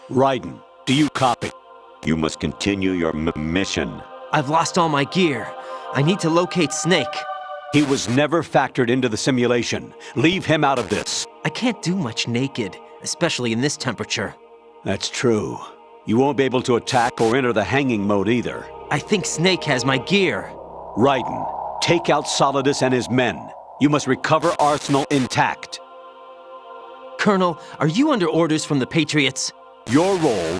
Raiden, do you copy? You must continue your mission. I've lost all my gear. I need to locate Snake. He was never factored into the simulation. Leave him out of this. I can't do much naked, especially in this temperature. That's true. You won't be able to attack or enter the hanging mode either. I think Snake has my gear. Raiden, take out Solidus and his men. You must recover Arsenal intact. Colonel, are you under orders from the Patriots? Your role,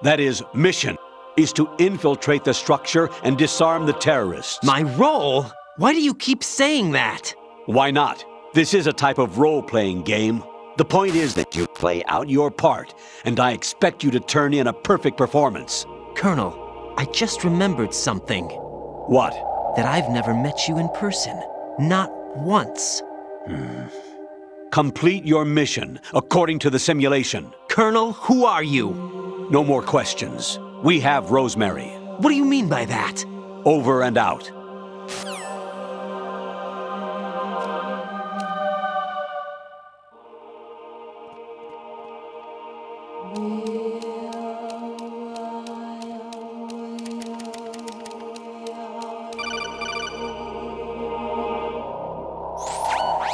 that is, mission, is to infiltrate the structure and disarm the terrorists. My role? Why do you keep saying that? Why not? This is a type of role-playing game. The point is that you play out your part, and I expect you to turn in a perfect performance. Colonel, I just remembered something. What? That I've never met you in person. Not once. Complete your mission, according to the simulation. Colonel, who are you? No more questions. We have Rosemary. What do you mean by that? Over and out.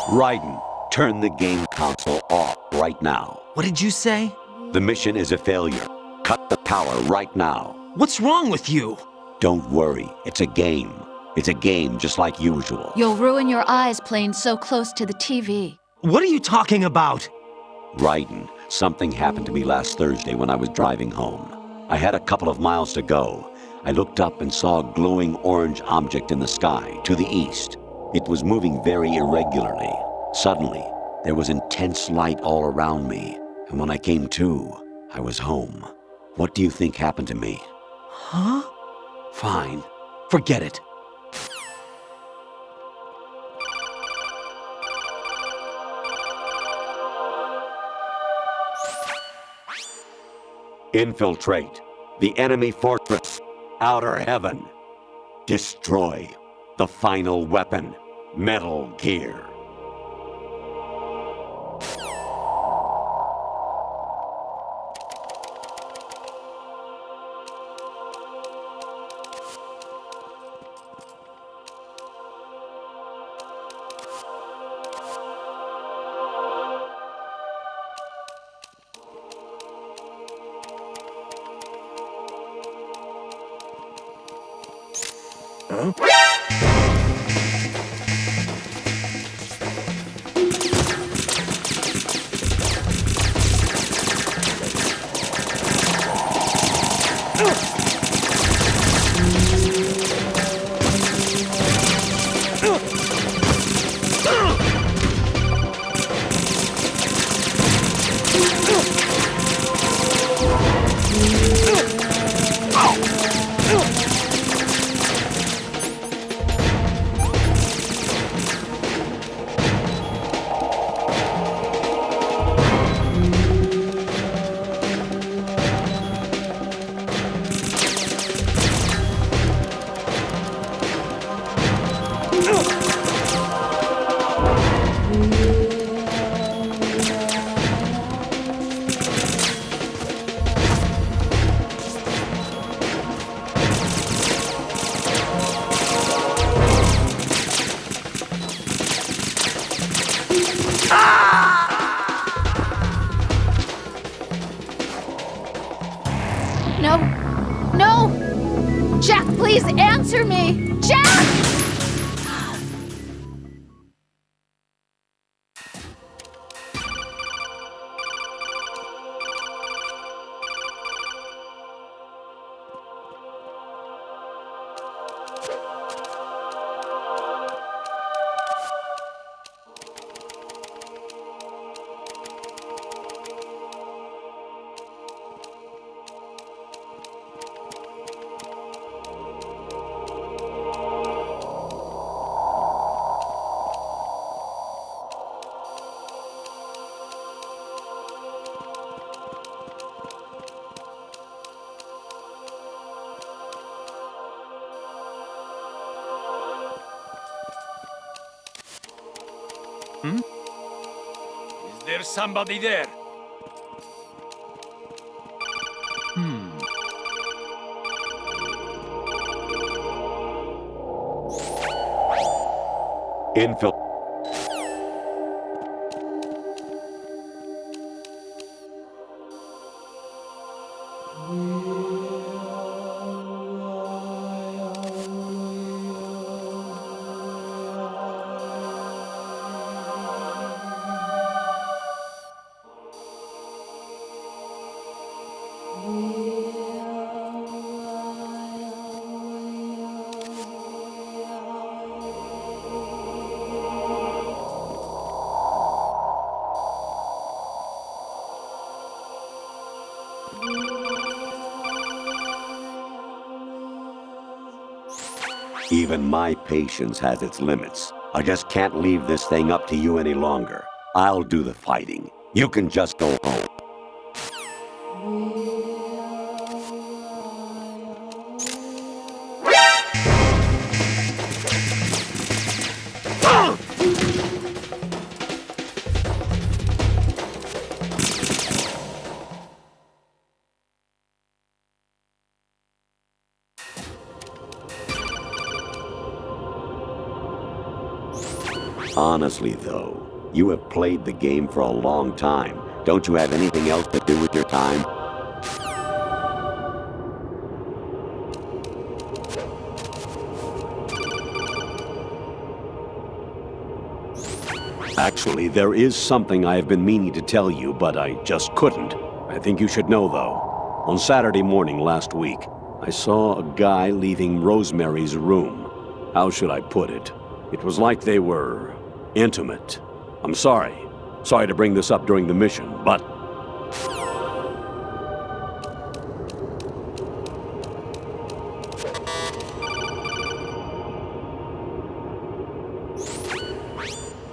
Raiden, turn the game console off right now. What did you say? The mission is a failure. Cut the power right now. What's wrong with you? Don't worry, it's a game. It's a game just like usual. You'll ruin your eyes playing so close to the TV. What are you talking about? Raiden, something happened to me last Thursday when I was driving home. I had a couple of miles to go. I looked up and saw a glowing orange object in the sky, to the east. It was moving very irregularly. Suddenly, there was intense light all around me, and when I came to, I was home. What do you think happened to me? Huh? Fine. Forget it. Infiltrate the enemy fortress, Outer Heaven. Destroy the final weapon, Metal Gear. No! No! Jack, please answer me! Jack! Is there somebody there? Infil... Even my patience has its limits. I just can't leave this thing up to you any longer. I'll do the fighting. You can just go home. Honestly, though, you have played the game for a long time. Don't you have anything else to do with your time? Actually, there is something I have been meaning to tell you, but I just couldn't. I think you should know, though. On Saturday morning last week, I saw a guy leaving Rosemary's room. How should I put it? It was like they were intimate. I'm sorry. Sorry to bring this up during the mission, but...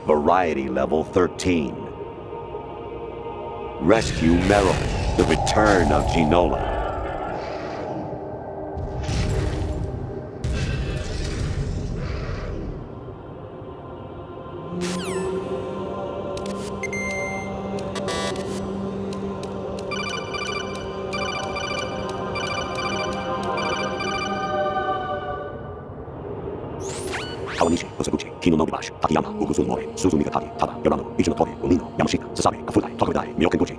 Variety level 13. Rescue Merrill, the return of Ginola. Kawanishi, Osaguchi, Kino no Gibash, Takayama, Ugusun Mori, Suzumiga Taki, Tada, Yorano, Ichino Tori, Umino, Yamashita, Sasabe, Kafutai, Tokutai, Myokenguchi.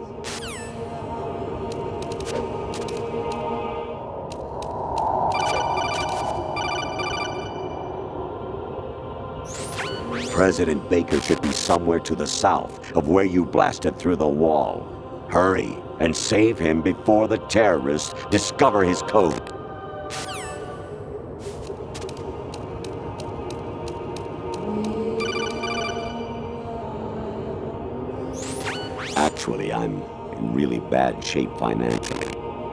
President Baker should be somewhere to the south of where you blasted through the wall. Hurry and save him before the terrorists discover his code. Actually, I'm in really bad shape financially.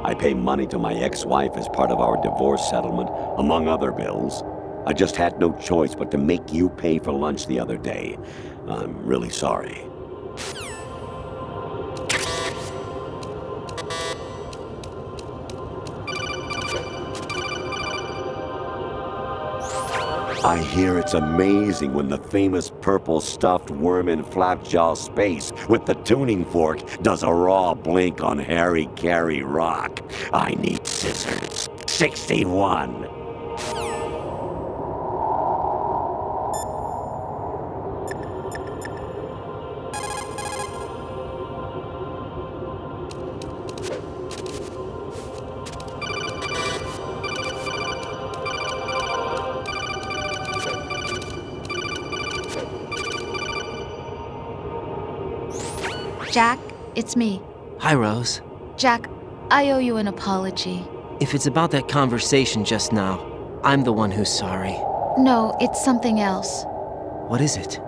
I pay money to my ex-wife as part of our divorce settlement, among other bills. I just had no choice but to make you pay for lunch the other day. I'm really sorry. I hear it's amazing when the famous purple stuffed worm in Flapjaw Space with the tuning fork does a raw blink on Harry Carey Rock. I need scissors. 61. Jack, it's me. Hi, Rose. Jack, I owe you an apology. If it's about that conversation just now, I'm the one who's sorry. No, it's something else. What is it?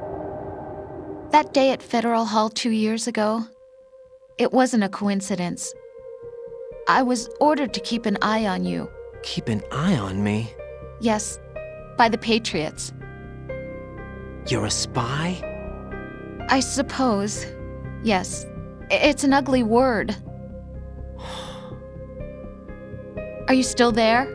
That day at Federal Hall 2 years ago, it wasn't a coincidence. I was ordered to keep an eye on you. Keep an eye on me? Yes, by the Patriots. You're a spy? I suppose. Yes. It's an ugly word. Are you still there?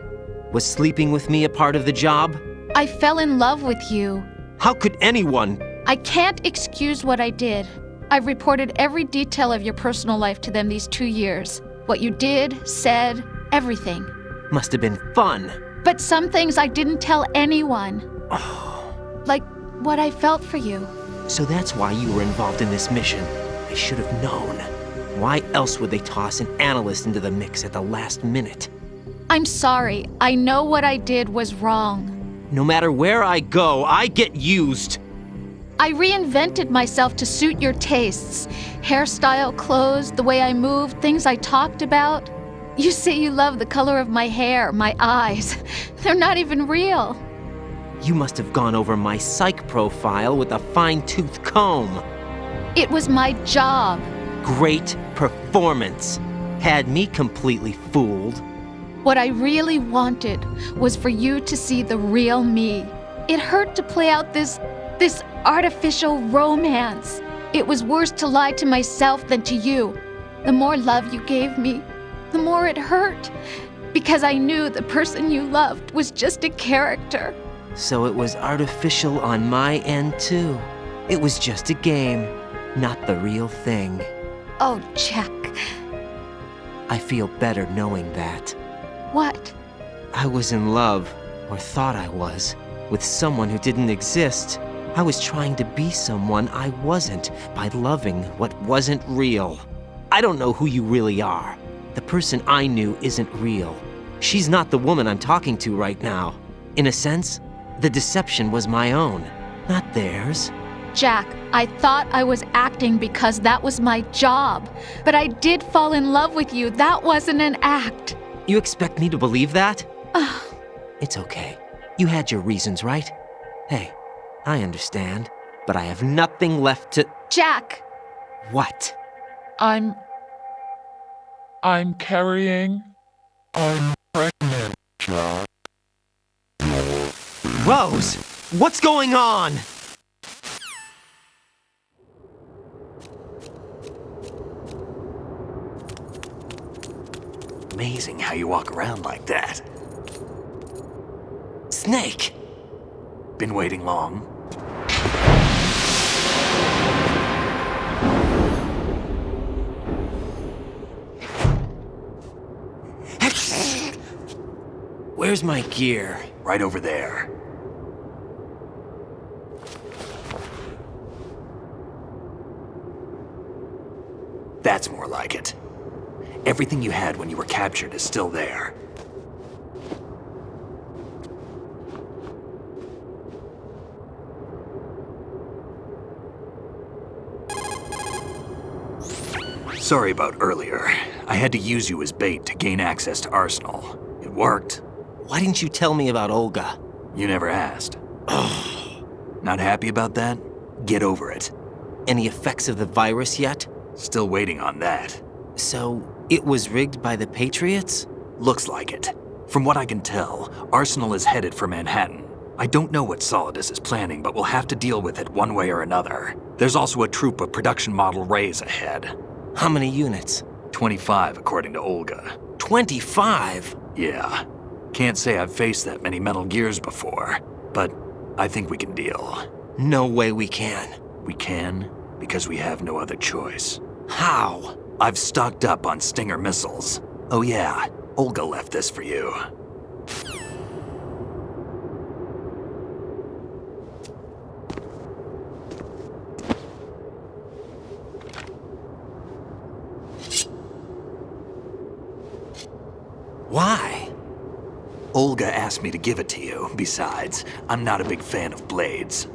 Was sleeping with me a part of the job? I fell in love with you. How could anyone? I can't excuse what I did. I've reported every detail of your personal life to them these 2 years. What you did, said, everything. Must have been fun. But some things I didn't tell anyone. Like what I felt for you. So that's why you were involved in this mission. I should have known. Why else would they toss an analyst into the mix at the last minute? I'm sorry. I know what I did was wrong. No matter where I go, I get used. I reinvented myself to suit your tastes. Hairstyle, clothes, the way I moved, things I talked about. You say you love the color of my hair, my eyes. They're not even real. You must have gone over my psych profile with a fine-tooth comb. It was my job. Great performance. Had me completely fooled. What I really wanted was for you to see the real me. It hurt to play out this artificial romance. It was worse to lie to myself than to you. The more love you gave me, the more it hurt. Because I knew the person you loved was just a character. So it was artificial on my end, too. It was just a game, not the real thing. Oh, Jack. I feel better knowing that. What? I was in love, or thought I was, with someone who didn't exist. I was trying to be someone I wasn't by loving what wasn't real. I don't know who you really are. The person I knew isn't real. She's not the woman I'm talking to right now. In a sense, the deception was my own, not theirs. Jack, I thought I was acting because that was my job. But I did fall in love with you. That wasn't an act. You expect me to believe that? It's okay. You had your reasons, right? Hey, I understand, but I have nothing left to... Jack! What? I'm carrying. I'm pregnant, Jack. Rose, what's going on? Amazing how you walk around like that. Snake! Been waiting long? Where's my gear? Right over there. That's more like it. Everything you had when you were captured is still there. Sorry about earlier. I had to use you as bait to gain access to Arsenal. It worked. Why didn't you tell me about Olga? You never asked. Not happy about that? Get over it. Any effects of the virus yet? Still waiting on that. So, it was rigged by the Patriots? Looks like it. From what I can tell, Arsenal is headed for Manhattan. I don't know what Solidus is planning, but we'll have to deal with it one way or another. There's also a troop of production model Rays ahead. How many units? 25, according to Olga. 25? Yeah. Can't say I've faced that many Metal Gears before, but I think we can deal. No way we can. We can, because we have no other choice. How? I've stocked up on Stinger missiles. Oh yeah, Olga left this for you. Why? Olga asked me to give it to you. Besides, I'm not a big fan of blades.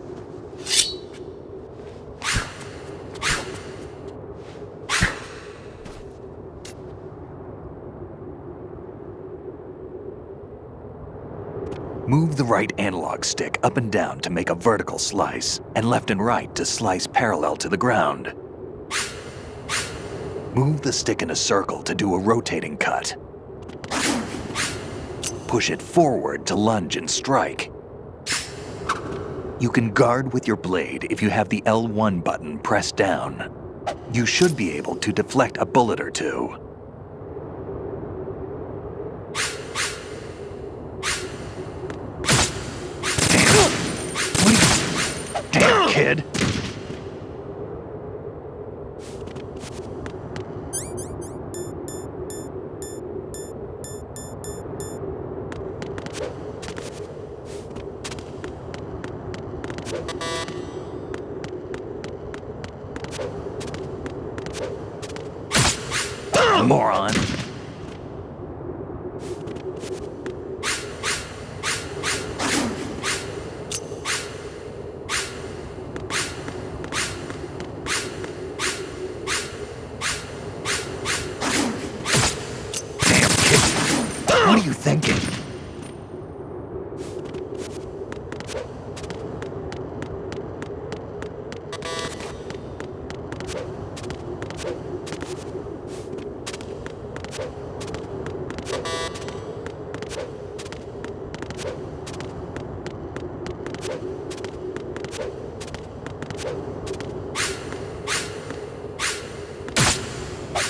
Move the right analog stick up and down to make a vertical slice, and left and right to slice parallel to the ground. Move the stick in a circle to do a rotating cut. Push it forward to lunge and strike. You can guard with your blade if you have the L1 button pressed down. You should be able to deflect a bullet or two. Damn, kid. Moron. Damn kid. What are you thinking?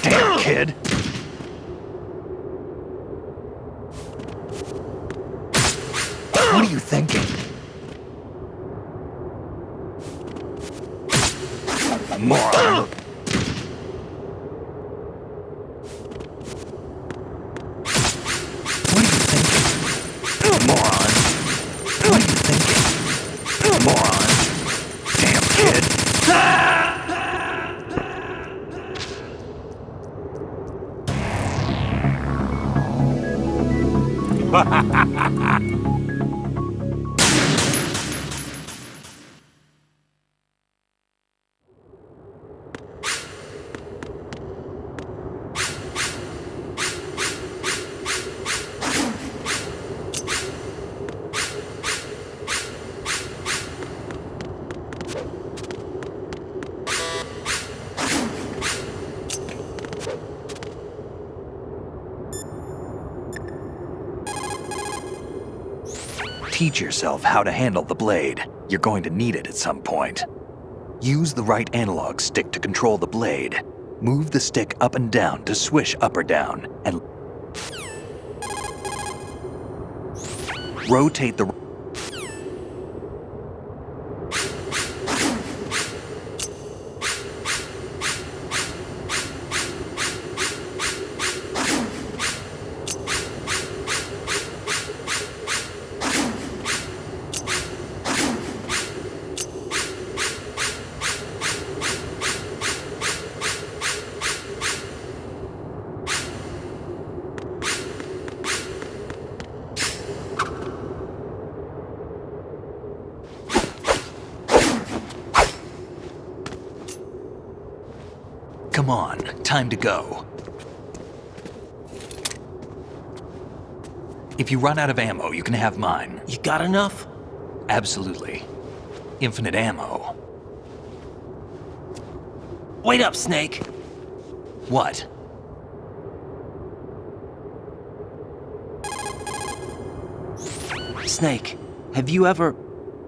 Damn kid. What are you thinking? Moron. What are you thinking? Moron. What are you thinking? Moron. Damn kid. Teach yourself how to handle the blade. You're going to need it at some point. Use the right analog stick to control the blade. Move the stick up and down to swish up or down, and rotate the Come on, time to go. If you run out of ammo, you can have mine. You got enough? Absolutely. Infinite ammo. Wait up, Snake. What? Snake, have you ever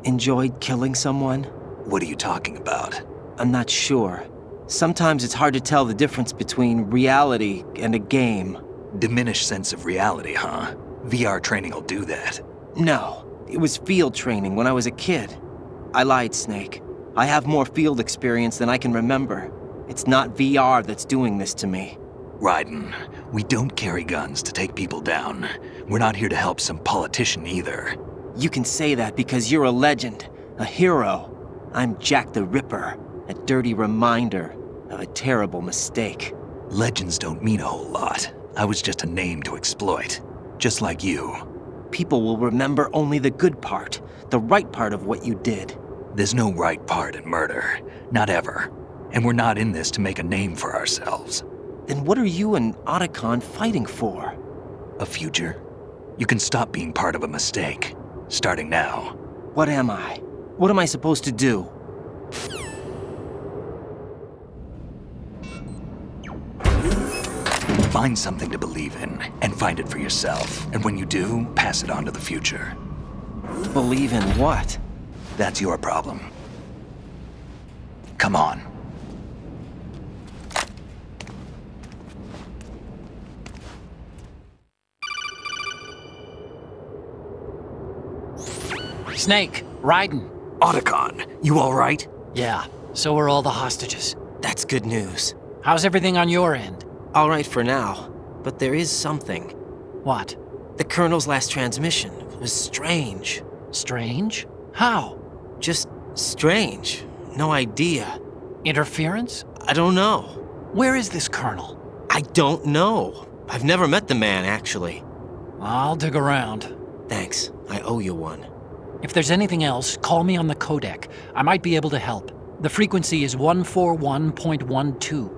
enjoyed killing someone? What are you talking about? I'm not sure. Sometimes it's hard to tell the difference between reality and a game. Diminished sense of reality, huh? VR training will do that. No, it was field training when I was a kid. I lied, Snake. I have more field experience than I can remember. It's not VR that's doing this to me. Raiden, we don't carry guns to take people down. We're not here to help some politician either. You can say that because you're a legend, a hero. I'm Jack the Ripper, a dirty reminder of a terrible mistake. Legends don't mean a whole lot. I was just a name to exploit. Just like you. People will remember only the good part, the right part of what you did. There's no right part in murder. Not ever. And we're not in this to make a name for ourselves. Then what are you and Otacon fighting for? A future? You can stop being part of a mistake. Starting now. What am I? What am I supposed to do? Find something to believe in, and find it for yourself. And when you do, pass it on to the future. Believe in what? That's your problem. Come on. Snake, Raiden. Otacon, you all right? Yeah, so are all the hostages. That's good news. How's everything on your end? All right for now, but there is something. What? The Colonel's last transmission was strange. Strange? How? Just strange. No idea. Interference? I don't know. Where is this colonel? I don't know. I've never met the man, actually. I'll dig around. Thanks. I owe you one. If there's anything else, call me on the codec. I might be able to help. The frequency is 141.12.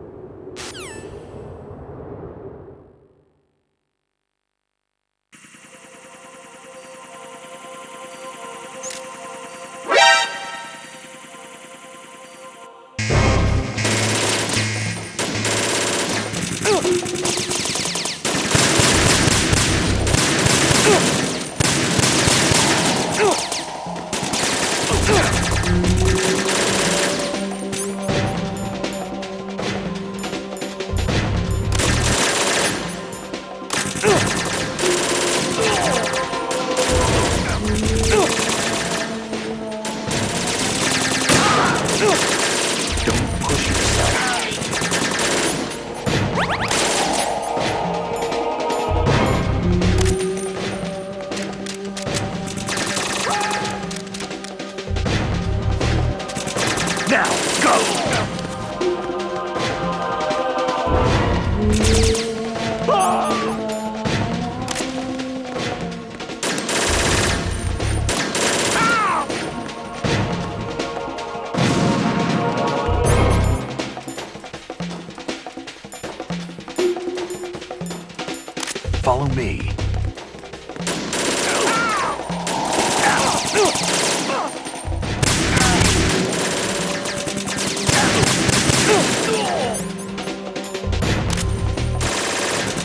Follow me.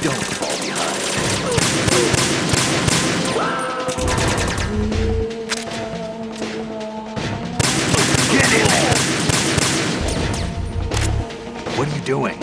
Don't fall behind. Get in there! What are you doing?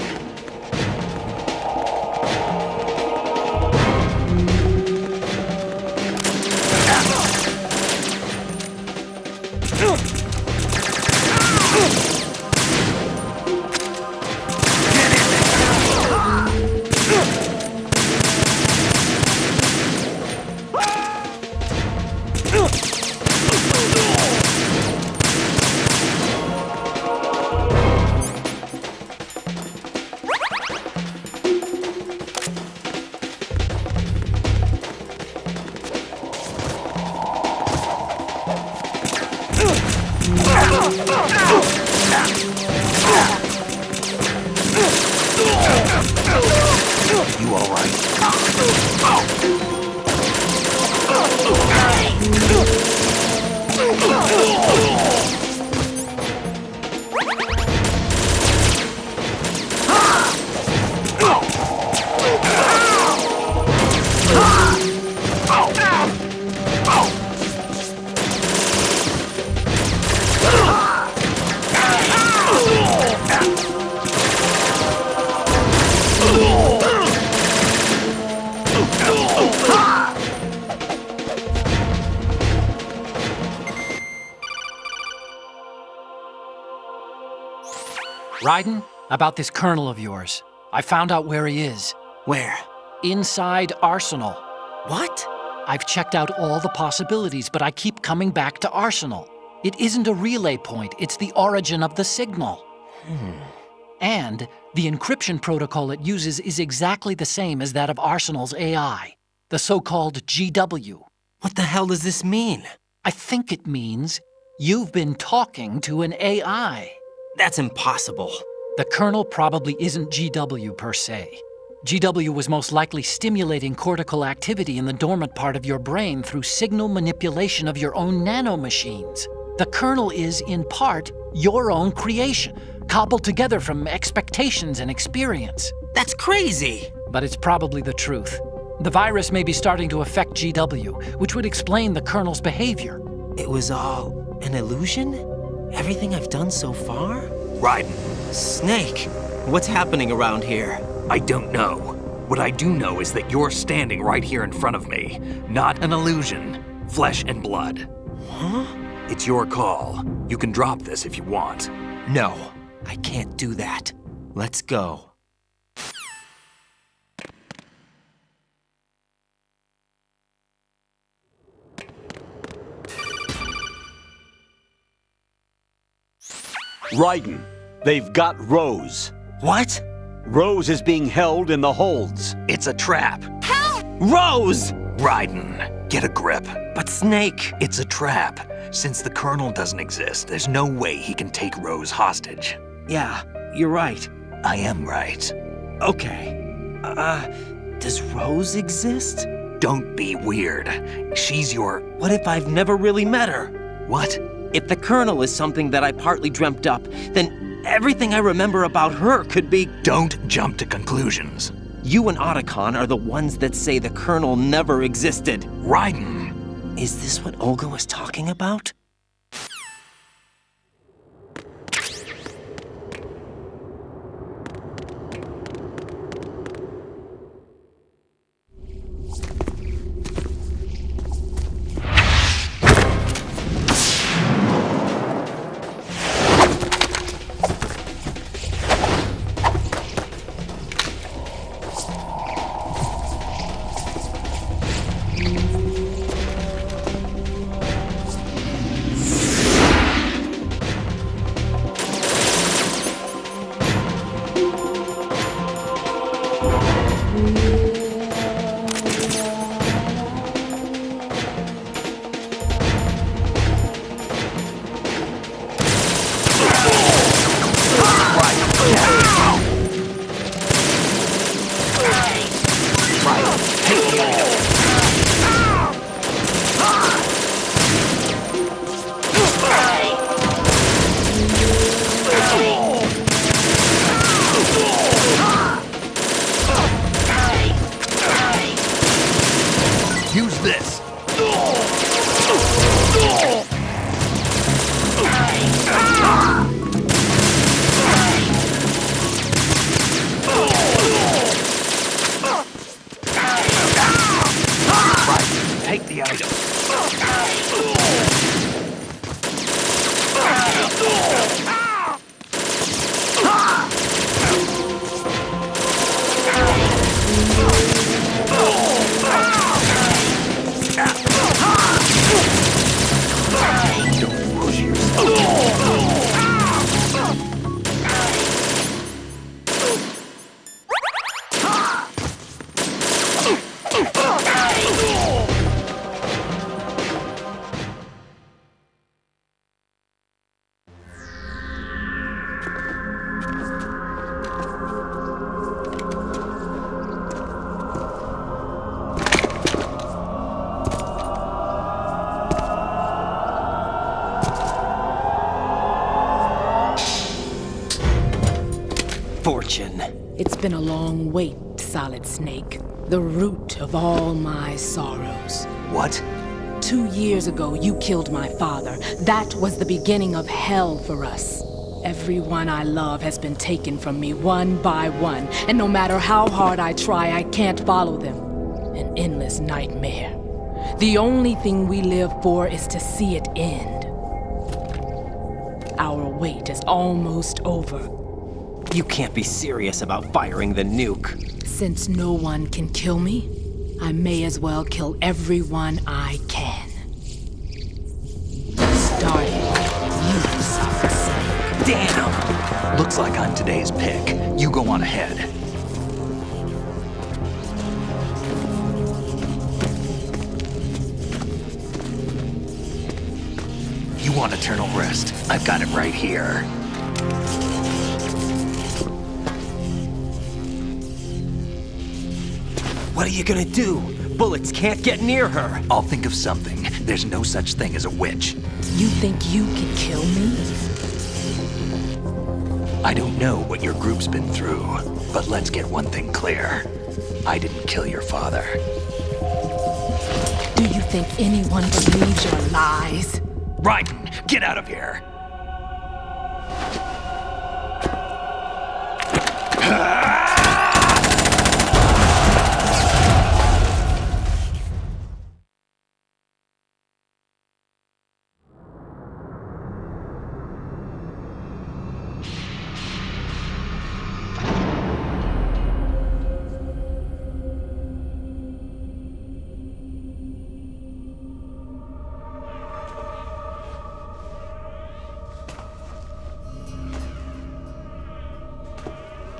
You all right? Raiden, about this colonel of yours. I found out where he is. Where? Inside Arsenal. What? I've checked out all the possibilities, but I keep coming back to Arsenal. It isn't a relay point, it's the origin of the signal. And the encryption protocol it uses is exactly the same as that of Arsenal's AI, the so-called GW. What the hell does this mean? I think it means you've been talking to an AI. That's impossible. The kernel probably isn't GW per se. GW was most likely stimulating cortical activity in the dormant part of your brain through signal manipulation of your own nanomachines. The kernel is, in part, your own creation, cobbled together from expectations and experience. That's crazy! But it's probably the truth. The virus may be starting to affect GW, which would explain the kernel's behavior. It was all an illusion? Everything I've done so far? Raiden, Snake, what's happening around here? I don't know. What I do know is that you're standing right here in front of me. Not an illusion. Flesh and blood. Huh? It's your call. You can drop this if you want. No, I can't do that. Let's go. Raiden, They've got Rose. What? Rose is being held in the holds. It's a trap. Rose! Raiden, get a grip. But Snake... It's a trap. Since the Colonel doesn't exist, there's no way he can take Rose hostage. Yeah, you're right. I am right. Okay. Does Rose exist? Don't be weird. She's your... What if I've never really met her? What? If the Colonel is something that I partly dreamt up, then everything I remember about her could be... Don't jump to conclusions. You and Otacon are the ones that say the Colonel never existed. Raiden! Is this what Olga was talking about? Use this! Right, take the item. Don't push yourself. Fortune. It's been a long wait, Solid Snake. The root of all my sorrows. What? 2 years ago, you killed my father. That was the beginning of hell for us. Everyone I love has been taken from me one by one, and no matter how hard I try, I can't follow them. An endless nightmare. The only thing we live for is to see it end. Our wait is almost over. You can't be serious about firing the nuke. Since no one can kill me, I may as well kill everyone I can. Starting with you, Solid Snake. Damn! Looks like I'm today's pick. You go on ahead. You want eternal rest? I've got it right here. What are you gonna do? Bullets can't get near her. I'll think of something. There's no such thing as a witch. You think you can kill me? I don't know what your group's been through, but let's get one thing clear. I didn't kill your father. Do you think anyone believes your lies? Raiden, get out of here!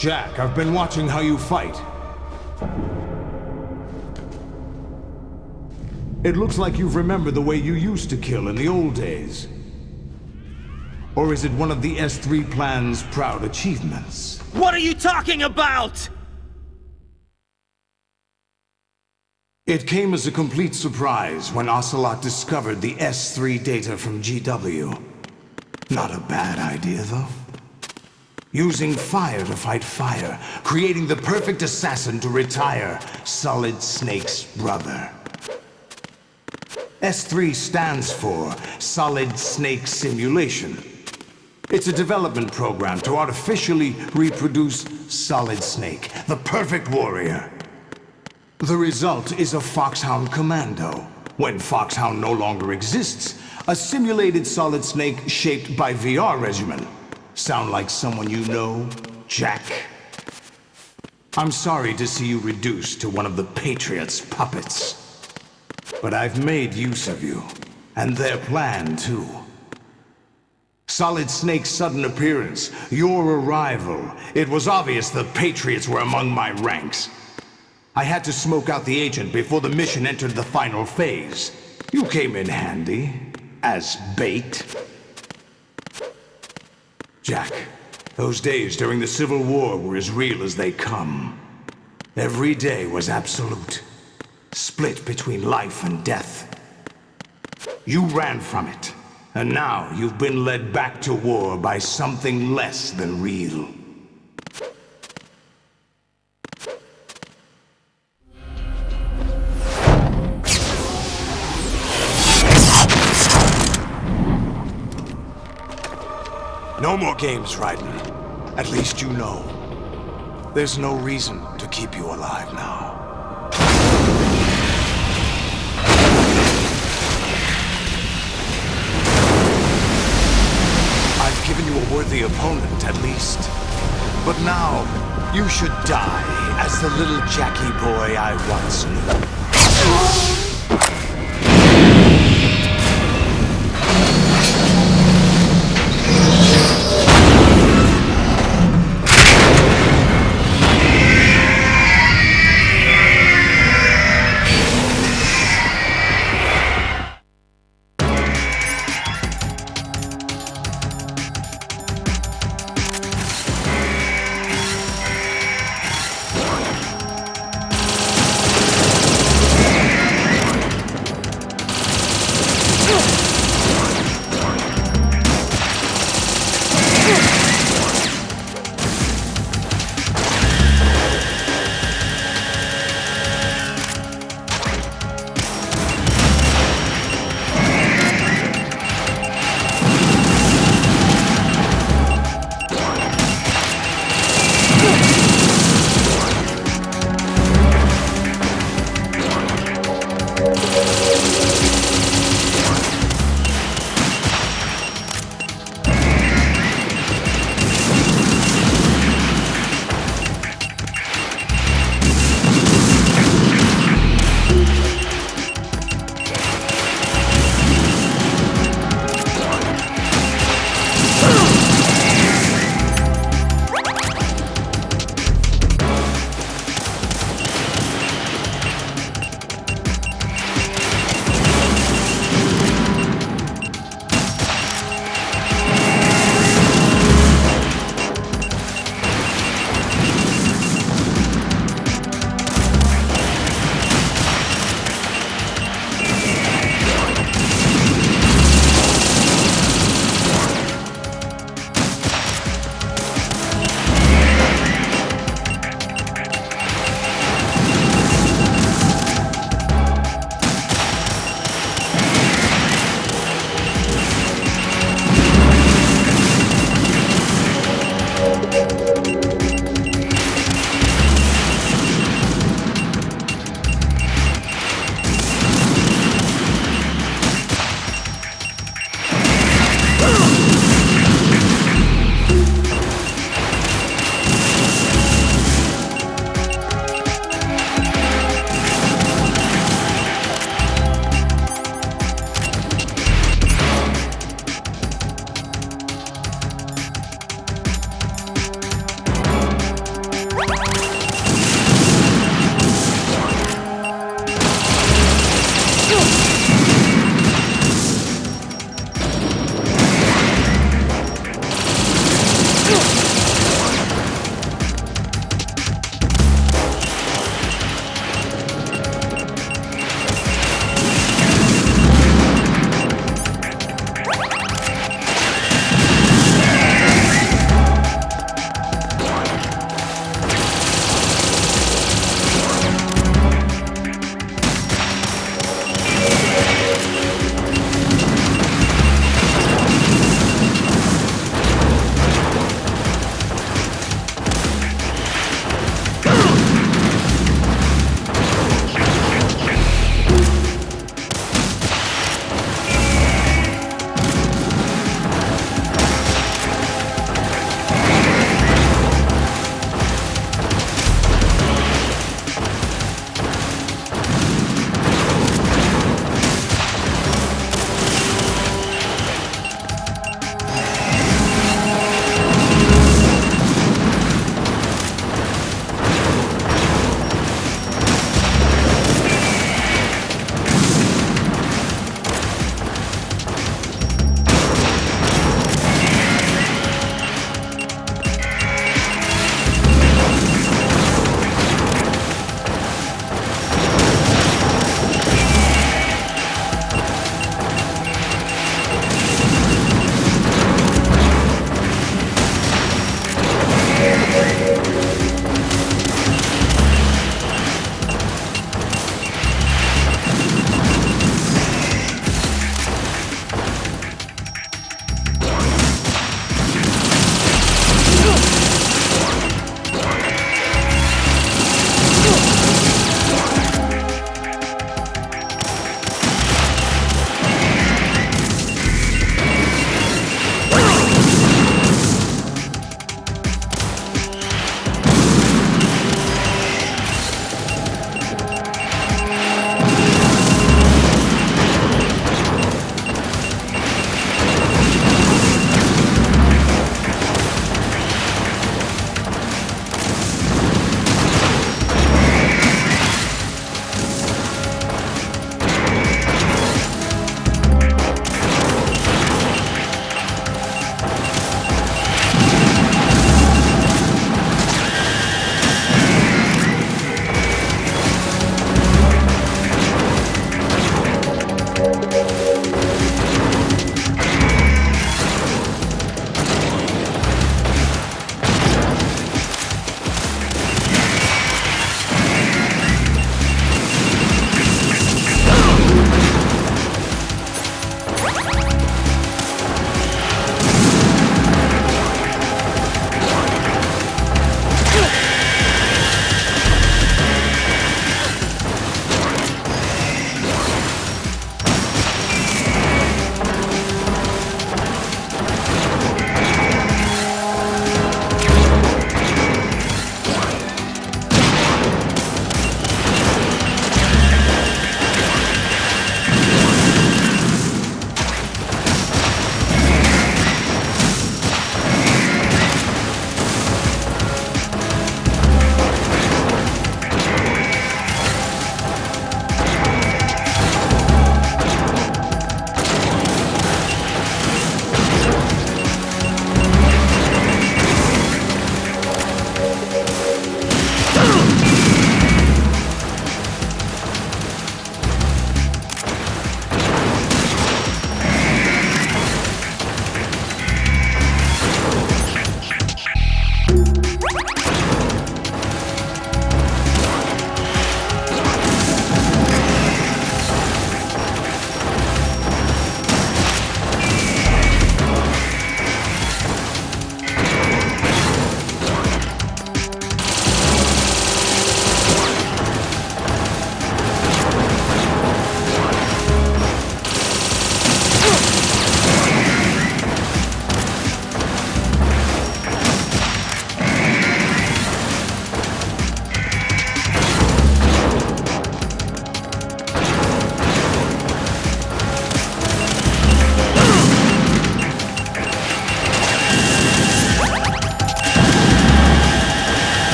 Jack, I've been watching how you fight. It looks like you've remembered the way you used to kill in the old days. Or is it one of the S3 plan's proud achievements? What are you talking about? It came as a complete surprise when Ocelot discovered the S3 data from GW. Not a bad idea, though. Using fire to fight fire, creating the perfect assassin to retire Solid Snake's brother. S3 stands for Solid Snake Simulation. It's a development program to artificially reproduce Solid Snake, the perfect warrior. The result is a Foxhound Commando. When Foxhound no longer exists, a simulated Solid Snake shaped by VR regimen. Sound like someone you know, Jack? I'm sorry to see you reduced to one of the Patriots' puppets. But I've made use of you, and their plan too. Solid Snake's sudden appearance, your arrival, it was obvious the Patriots were among my ranks. I had to smoke out the agent before the mission entered the final phase. You came in handy, as bait. Jack, those days during the Civil War were as real as they come. Every day was absolute, split between life and death. You ran from it, and now you've been led back to war by something less than real. No more games, Raiden. At least you know. There's no reason to keep you alive now. I've given you a worthy opponent, at least. But now, you should die as the little Jackie boy I once knew.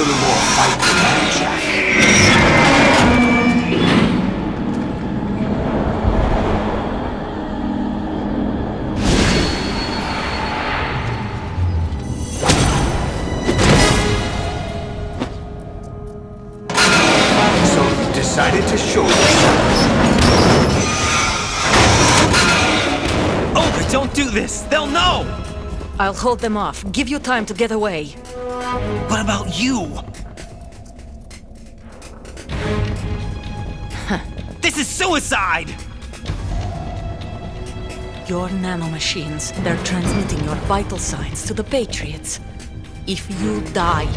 little more fight than that, Jack. So you decided to show yourself. Olga, don't do this! They'll know! I'll hold them off. Give you time to get away. What about you? This is suicide! Your nanomachines, they're transmitting your vital signs to the Patriots. If you die,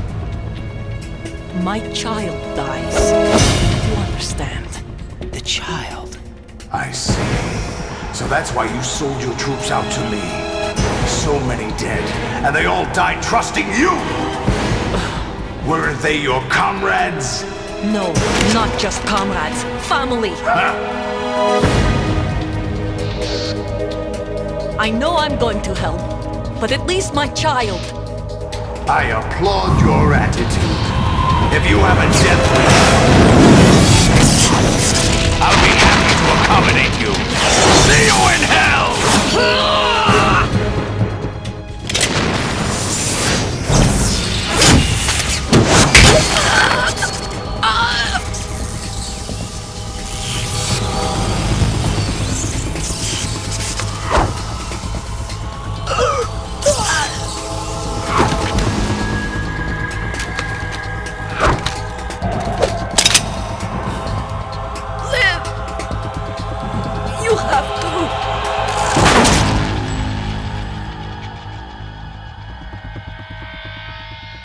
my child dies. You understand? The child. I see. So that's why you sold your troops out to me. So many dead, and they all died trusting you! Weren't they your comrades? No, not just comrades. Family. I know I'm going to hell, but at least my child. I applaud your attitude. If you have a death wish, I'll be happy to accommodate you. See you in hell!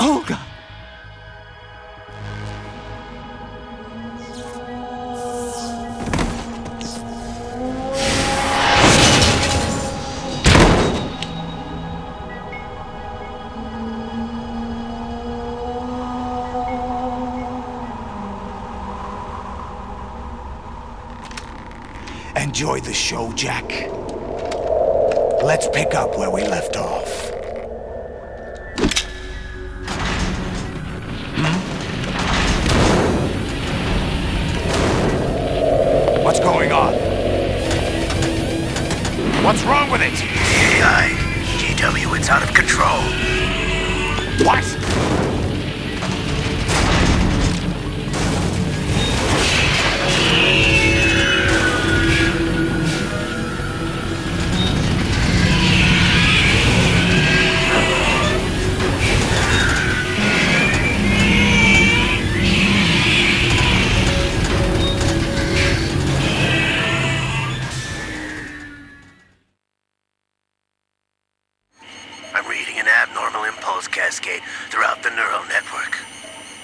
Olga! Enjoy the show, Jack. Let's pick up where we left off. What's going on? What's wrong with it? AI, GW, it's out of control. What? I'm reading an abnormal impulse cascade throughout the neural network.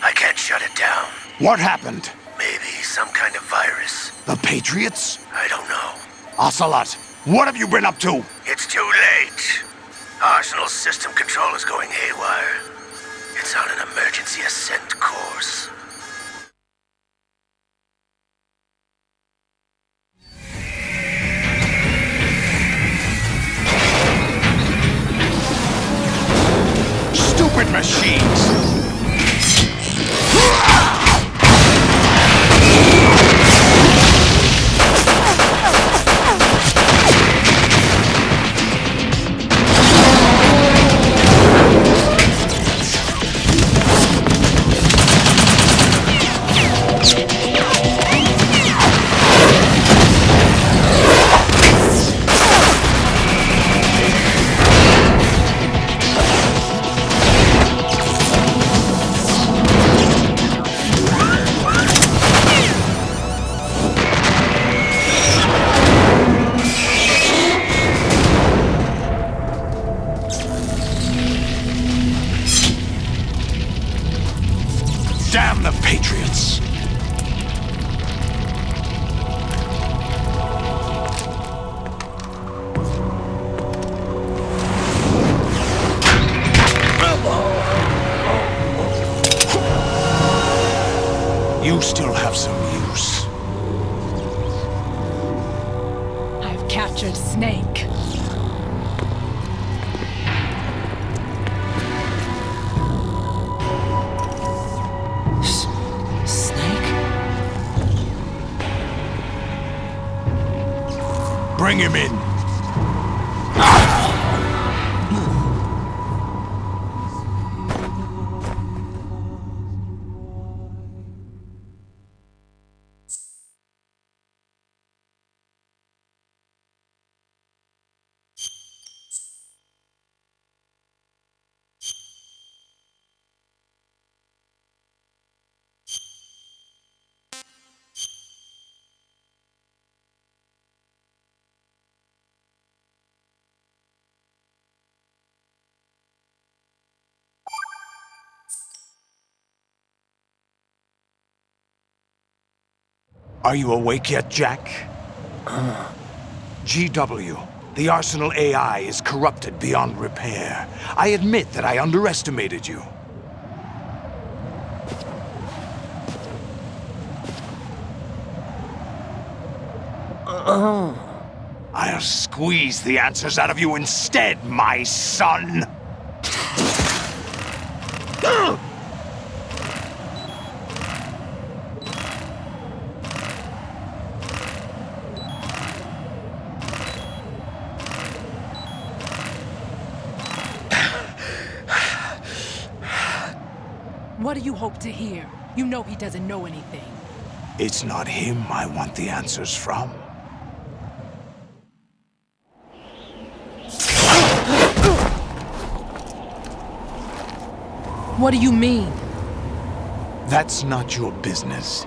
I can't shut it down. What happened? Maybe some kind of virus. The Patriots? I don't know. Ocelot, what have you been up to? It's too late. Arsenal's system control is going haywire. It's on an emergency ascent course. Stupid machines! Damn the Patriots! You still have some use. I've captured Snake. Bring him in. Are you awake yet, Jack? GW, the Arsenal AI is corrupted beyond repair. I admit that I underestimated you. I'll squeeze the answers out of you instead, my son! What do you hope to hear? You know he doesn't know anything. It's not him I want the answers from. What do you mean? That's not your business.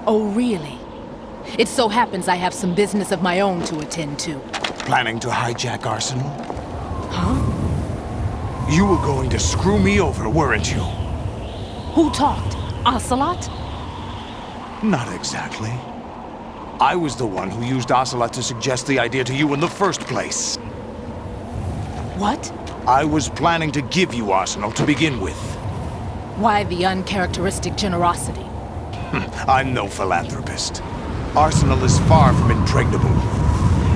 Oh, really? It so happens I have some business of my own to attend to. Planning to hijack Arsenal? Huh? You were going to screw me over, weren't you? Who talked? Ocelot? Not exactly. I was the one who used Ocelot to suggest the idea to you in the first place. What? I was planning to give you Arsenal to begin with. Why the uncharacteristic generosity? I'm no philanthropist. Arsenal is far from impregnable.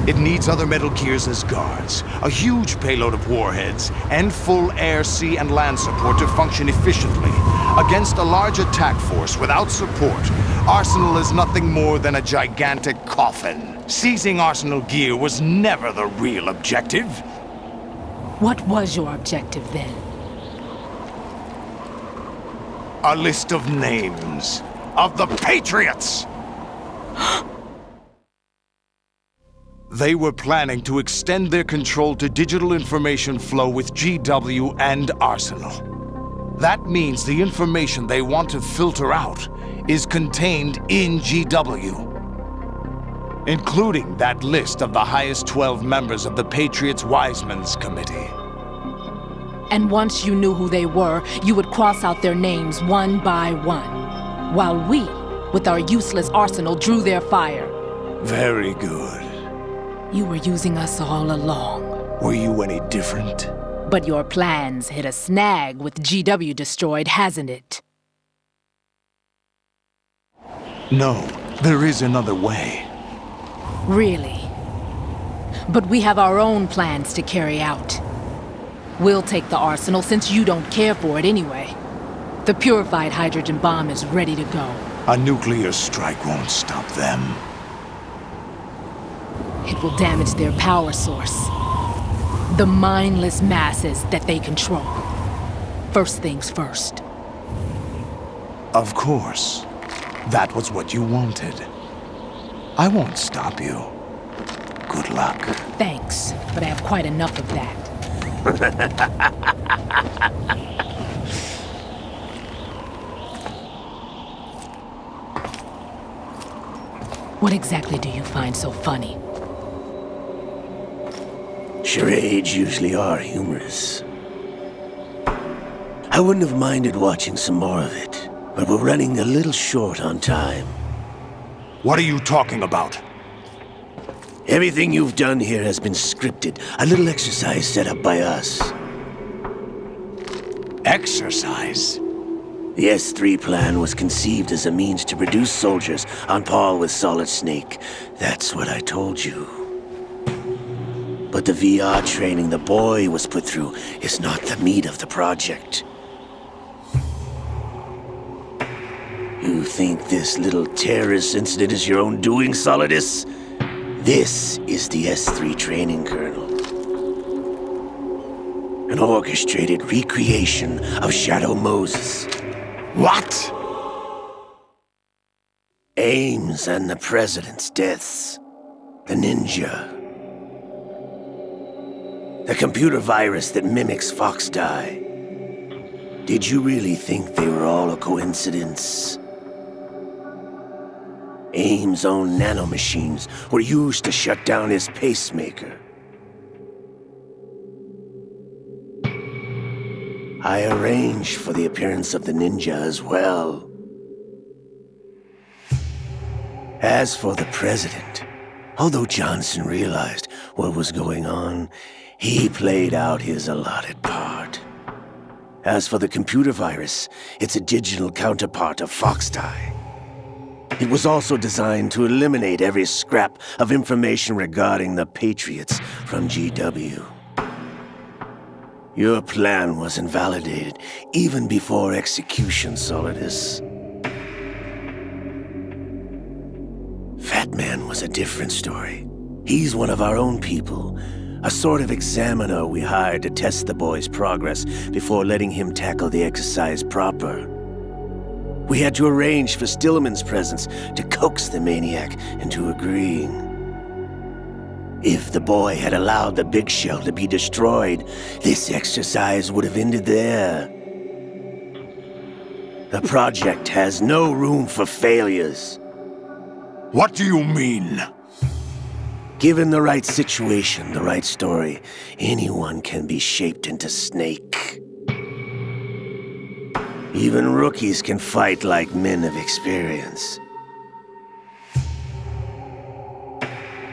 It needs other Metal Gears as guards, a huge payload of warheads, and full air, sea, and land support to function efficiently. Against a large attack force without support, Arsenal is nothing more than a gigantic coffin. Seizing Arsenal gear was never the real objective. What was your objective then? A list of names of the Patriots! They were planning to extend their control to digital information flow with GW and Arsenal. That means the information they want to filter out is contained in GW, including that list of the highest 12 members of the Patriots Wiseman's Committee. And once you knew who they were, you would cross out their names one by one, while we, with our useless arsenal, drew their fire. Very good. You were using us all along. Were you any different? But your plans hit a snag with GW destroyed, hasn't it? No, there is another way. Really? But we have our own plans to carry out. We'll take the arsenal since you don't care for it anyway. The purified hydrogen bomb is ready to go. A nuclear strike won't stop them. It will damage their power source. The mindless masses that they control. First things first. Of course. That was what you wanted. I won't stop you. Good luck. Thanks, but I have quite enough of that. What exactly do you find so funny? Charades usually are humorous. I wouldn't have minded watching some more of it, but we're running a little short on time. What are you talking about? Everything you've done here has been scripted, a little exercise set up by us. Exercise? The S3 plan was conceived as a means to produce soldiers on par with Solid Snake. That's what I told you. But the VR training the boy was put through is not the meat of the project. You think this little terrorist incident is your own doing, Solidus? This is the S3 training kernel. An orchestrated recreation of Shadow Moses. What? Ames and the President's deaths. The ninja. The computer virus that mimics Foxdie. Did you really think they were all a coincidence? Ames' own nanomachines were used to shut down his pacemaker. I arranged for the appearance of the ninja as well. As for the President, although Johnson realized what was going on, he played out his allotted part. As for the computer virus, it's a digital counterpart of Foxdie. It was also designed to eliminate every scrap of information regarding the Patriots from GW. Your plan was invalidated even before execution, Solidus. Fat Man was a different story. He's one of our own people, a sort of examiner we hired to test the boy's progress before letting him tackle the exercise proper. We had to arrange for Stillman's presence to coax the maniac into agreeing. If the boy had allowed the big shell to be destroyed, this exercise would have ended there. The project has no room for failures. What do you mean? Given the right situation, the right story, anyone can be shaped into Snake. Even rookies can fight like men of experience.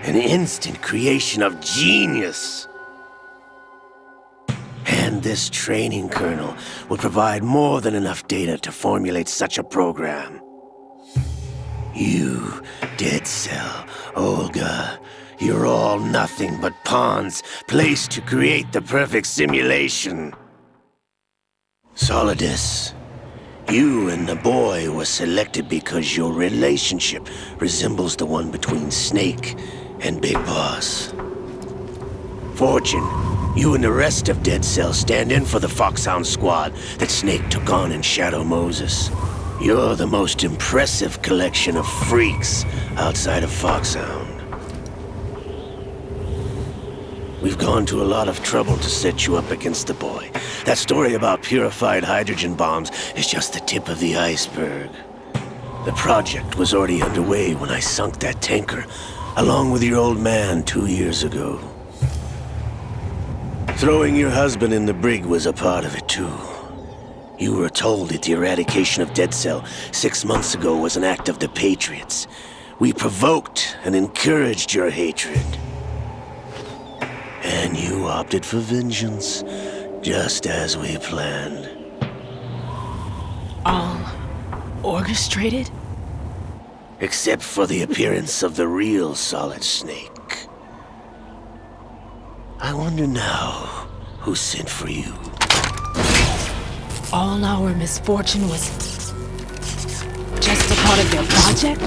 An instant creation of genius. And this training kernel would provide more than enough data to formulate such a program. You, Dead Cell, Olga, you're all nothing but pawns placed to create the perfect simulation. Solidus, you and the boy were selected because your relationship resembles the one between Snake and Big Boss. Fortune, you and the rest of Dead Cell stand in for the Foxhound squad that Snake took on in Shadow Moses. You're the most impressive collection of freaks outside of Foxhound. We've gone to a lot of trouble to set you up against the boy. That story about purified hydrogen bombs is just the tip of the iceberg. The project was already underway when I sunk that tanker, along with your old man 2 years ago. Throwing your husband in the brig was a part of it too. You were told that the eradication of Dead Cell 6 months ago was an act of the Patriots. We provoked and encouraged your hatred. And you opted for vengeance, just as we planned. All orchestrated? Except for the appearance of the real Solid Snake. I wonder now who sent for you. All our misfortune was just a part of their project?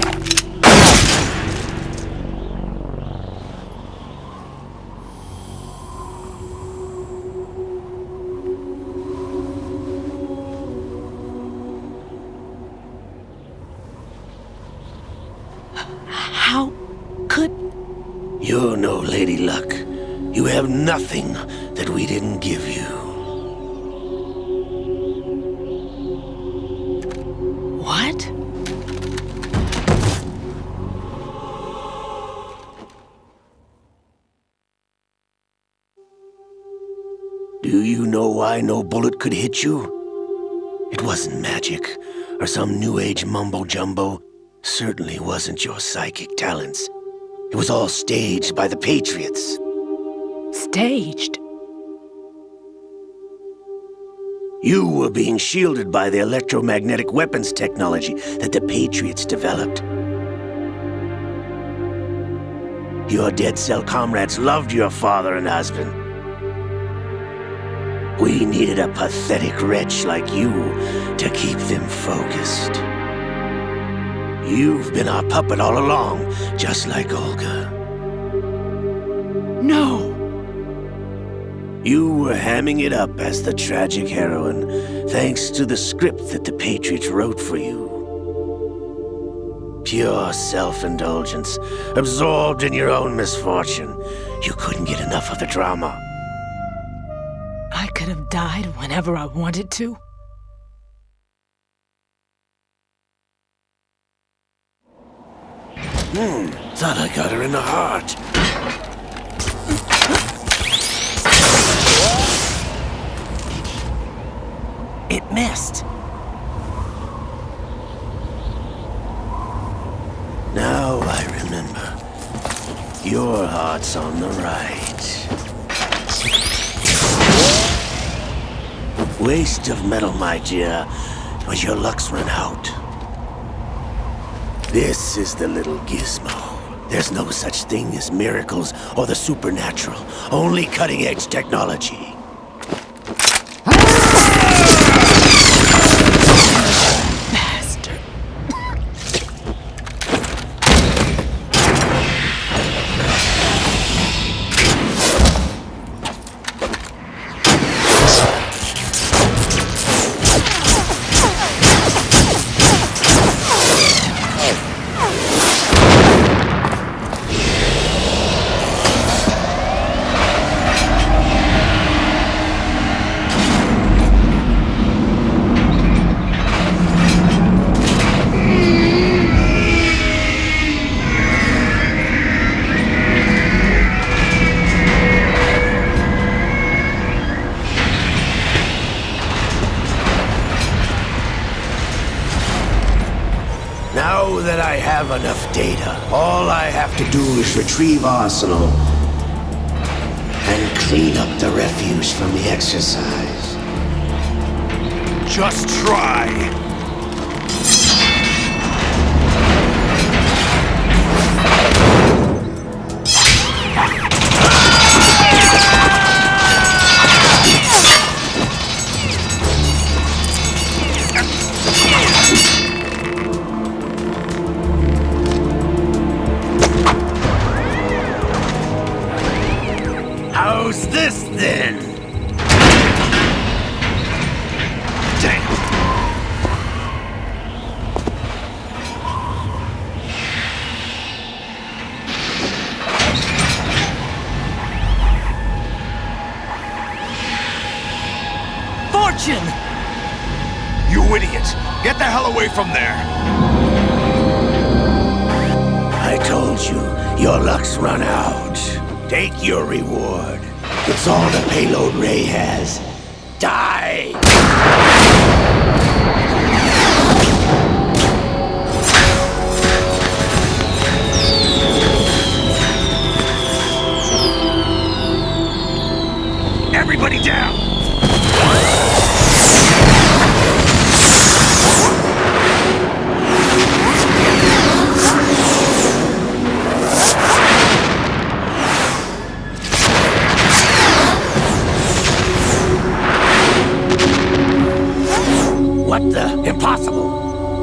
How could... You're no Lady Luck. You have nothing that we didn't give you. What? Do you know why no bullet could hit you? It wasn't magic, or some new age mumbo-jumbo. Certainly wasn't your psychic talents. It was all staged by the Patriots. Staged? You were being shielded by the electromagnetic weapons technology that the Patriots developed. Your Dead Cell comrades loved your father and husband. We needed a pathetic wretch like you to keep them focused. You've been our puppet all along, just like Olga. No! You were hamming it up as the tragic heroine, thanks to the script that the Patriots wrote for you. Pure self-indulgence, absorbed in your own misfortune. You couldn't get enough of the drama. I could have died whenever I wanted to. Thought I got her in the heart. It missed. Now I remember. Your heart's on the right. Waste of metal, my dear, but your luck's run out. This is the little gizmo. There's no such thing as miracles or the supernatural, only cutting-edge technology. Bastard. Now that I have enough data, all I have to do is retrieve Arsenal and clean up the refuse from the exercise. Just try. How's this then? Damn. Fortune! You idiot! Get the hell away from there! I told you, your luck's run out. Take your reward. It's all the payload Ray has. Die! Everybody down! What the? Impossible!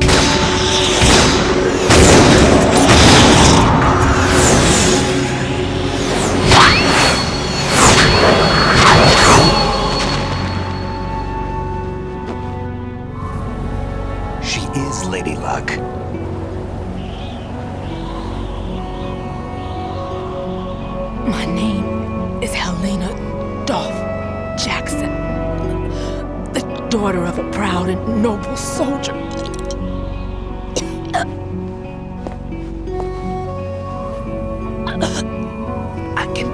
She is Lady Luck. My name is Helena Dolph Jackson, the daughter of a proud and noble soldier. I can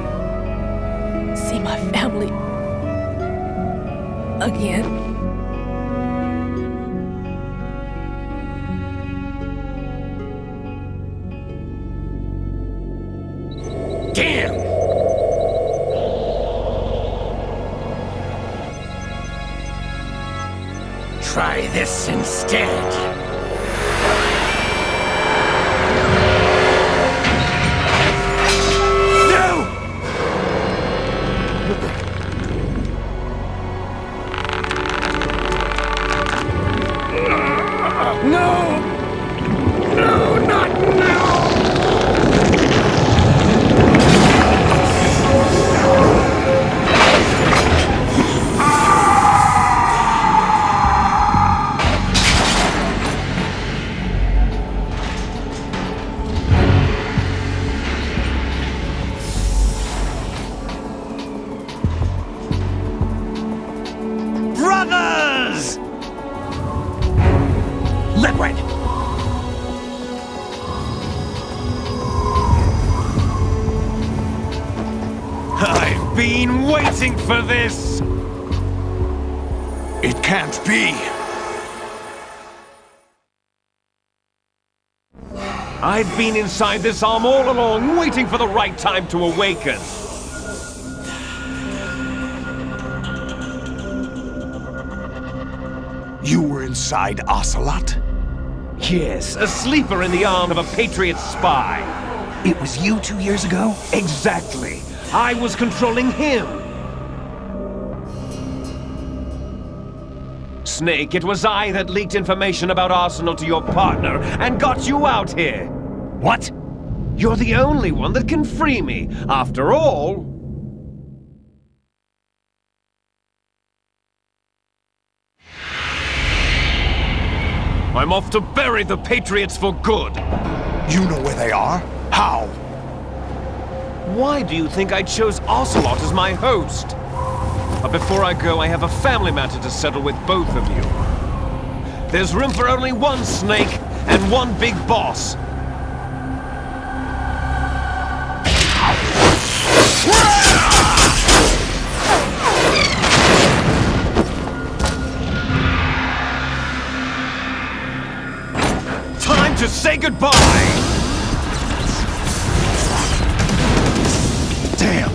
see my family again. Damn! Try this instead. No! No, not now! Liquid! I've been waiting for this! It can't be! I've been inside this arm all along, waiting for the right time to awaken. You were inside Ocelot? Yes, a sleeper in the arm of a Patriot spy. It was you 2 years ago? Exactly. I was controlling him. Snake, it was I that leaked information about Arsenal to your partner and got you out here. What? You're the only one that can free me. After all... I'm off to bury the Patriots for good. You know where they are? How? Why do you think I chose Ocelot as my host? But before I go, I have a family matter to settle with both of you. There's room for only one Snake and one big boss. Time to say goodbye! Damn!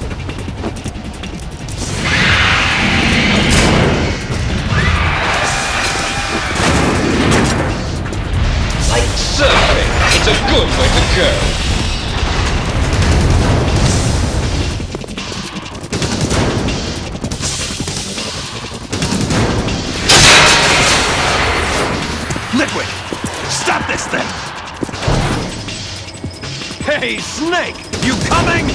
Like surfing, it's a good way to go. Liquid! Stop this thing! Hey, Snake! You coming?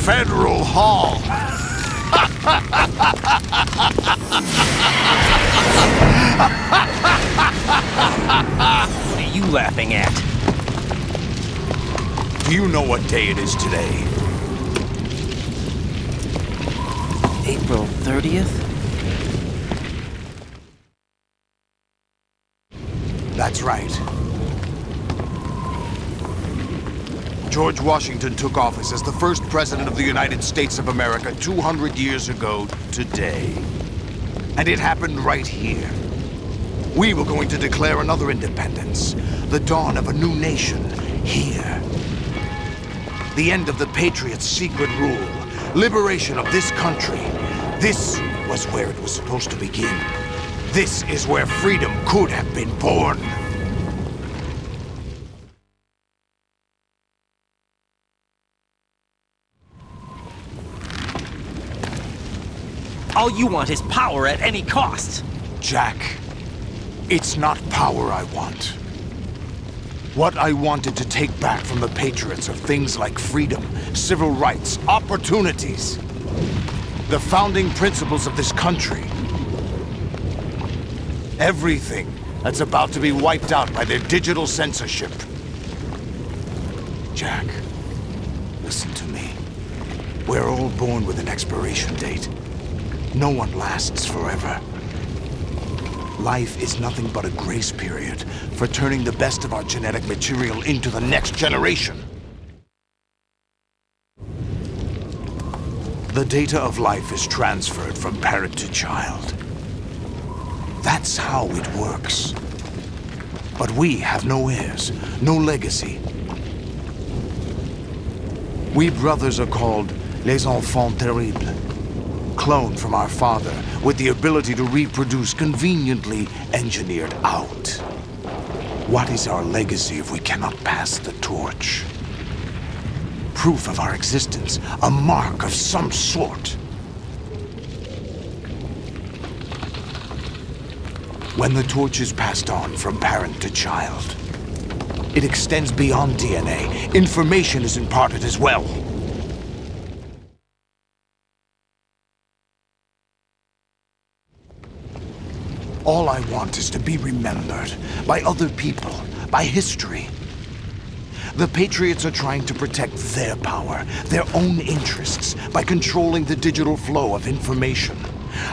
Federal Hall. What are you laughing at? Do you know what day it is today? April 30th? That's right. George Washington took office as the first president of the United States of America 200 years ago today. And it happened right here. We were going to declare another independence, the dawn of a new nation, here. The end of the Patriots' secret rule, liberation of this country. This was where it was supposed to begin. This is where freedom could have been born. All you want is power at any cost. Jack, it's not power I want. What I wanted to take back from the Patriots are things like freedom, civil rights, opportunities. The founding principles of this country. Everything that's about to be wiped out by their digital censorship. Jack, listen to me. We're all born with an expiration date. No one lasts forever. Life is nothing but a grace period for turning the best of our genetic material into the next generation. The data of life is transferred from parent to child. That's how it works. But we have no heirs, no legacy. We brothers are called les enfants terribles. Cloned from our father, with the ability to reproduce conveniently engineered out. What is our legacy if we cannot pass the torch? Proof of our existence, a mark of some sort. When the torch is passed on from parent to child, it extends beyond DNA. Information is imparted as well. All I want is to be remembered by other people, by history. The Patriots are trying to protect their power, their own interests, by controlling the digital flow of information.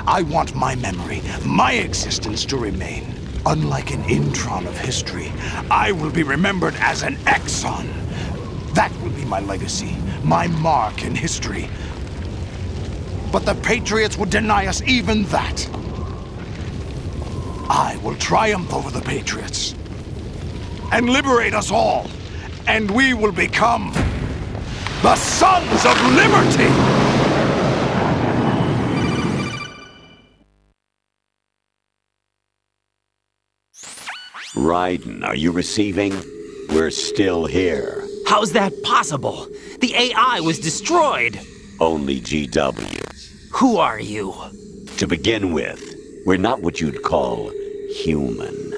I want my memory, my existence to remain. Unlike an intron of history, I will be remembered as an exon. That will be my legacy, my mark in history. But the Patriots would deny us even that. I will triumph over the Patriots and liberate us all, and we will become the Sons of Liberty! Raiden, are you receiving? We're still here. How's that possible? The AI was destroyed! Only GW. Who are you? To begin with, we're not what you'd call human.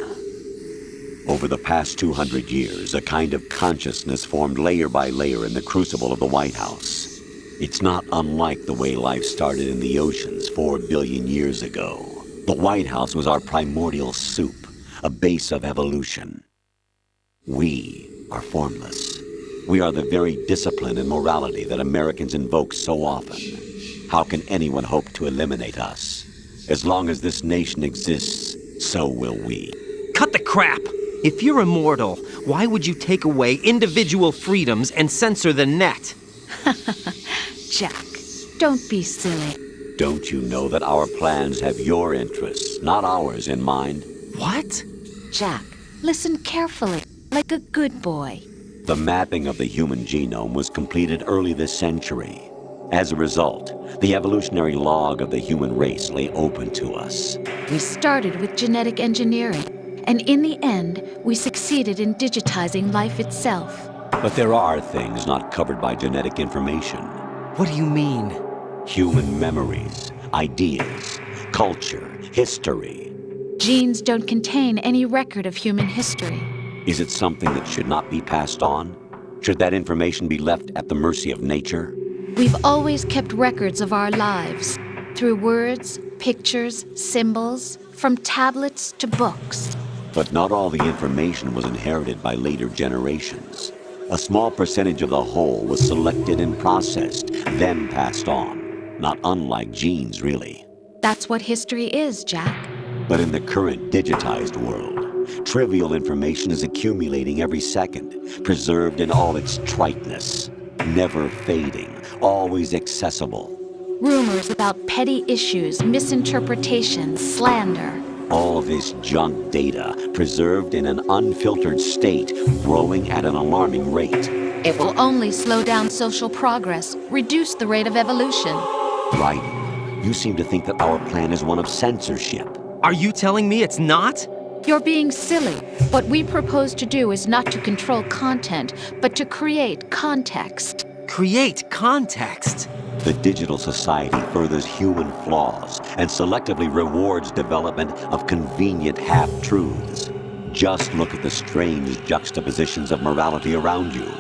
Over the past 200 years, a kind of consciousness formed layer by layer in the crucible of the White House. It's not unlike the way life started in the oceans 4 billion years ago. The White House was our primordial soup, a base of evolution. We are formless. We are the very discipline and morality that Americans invoke so often. How can anyone hope to eliminate us? As long as this nation exists, so will we. Cut the crap! If you're immortal, why would you take away individual freedoms and censor the net? Jack, don't be silly. Don't you know that our plans have your interests, not ours, in mind? What? Jack, listen carefully, like a good boy. The mapping of the human genome was completed early this century. As a result, the evolutionary log of the human race lay open to us. We started with genetic engineering, and in the end, we succeeded in digitizing life itself. But there are things not covered by genetic information. What do you mean? Human memories, ideas, culture, history. Genes don't contain any record of human history. Is it something that should not be passed on? Should that information be left at the mercy of nature? We've always kept records of our lives, through words, pictures, symbols, from tablets to books. But not all the information was inherited by later generations. A small percentage of the whole was selected and processed, then passed on. Not unlike genes, really. That's what history is, Jack. But in the current digitized world, trivial information is accumulating every second, preserved in all its triteness, never fading, always accessible. Rumors about petty issues, misinterpretations, slander. All this junk data, preserved in an unfiltered state, growing at an alarming rate. It will only slow down social progress, reduce the rate of evolution. Right. You seem to think that our plan is one of censorship. Are you telling me it's not? You're being silly. What we propose to do is not to control content, but to create context. Create context? The digital society furthers human flaws and selectively rewards development of convenient half-truths. Just look at the strange juxtapositions of morality around you.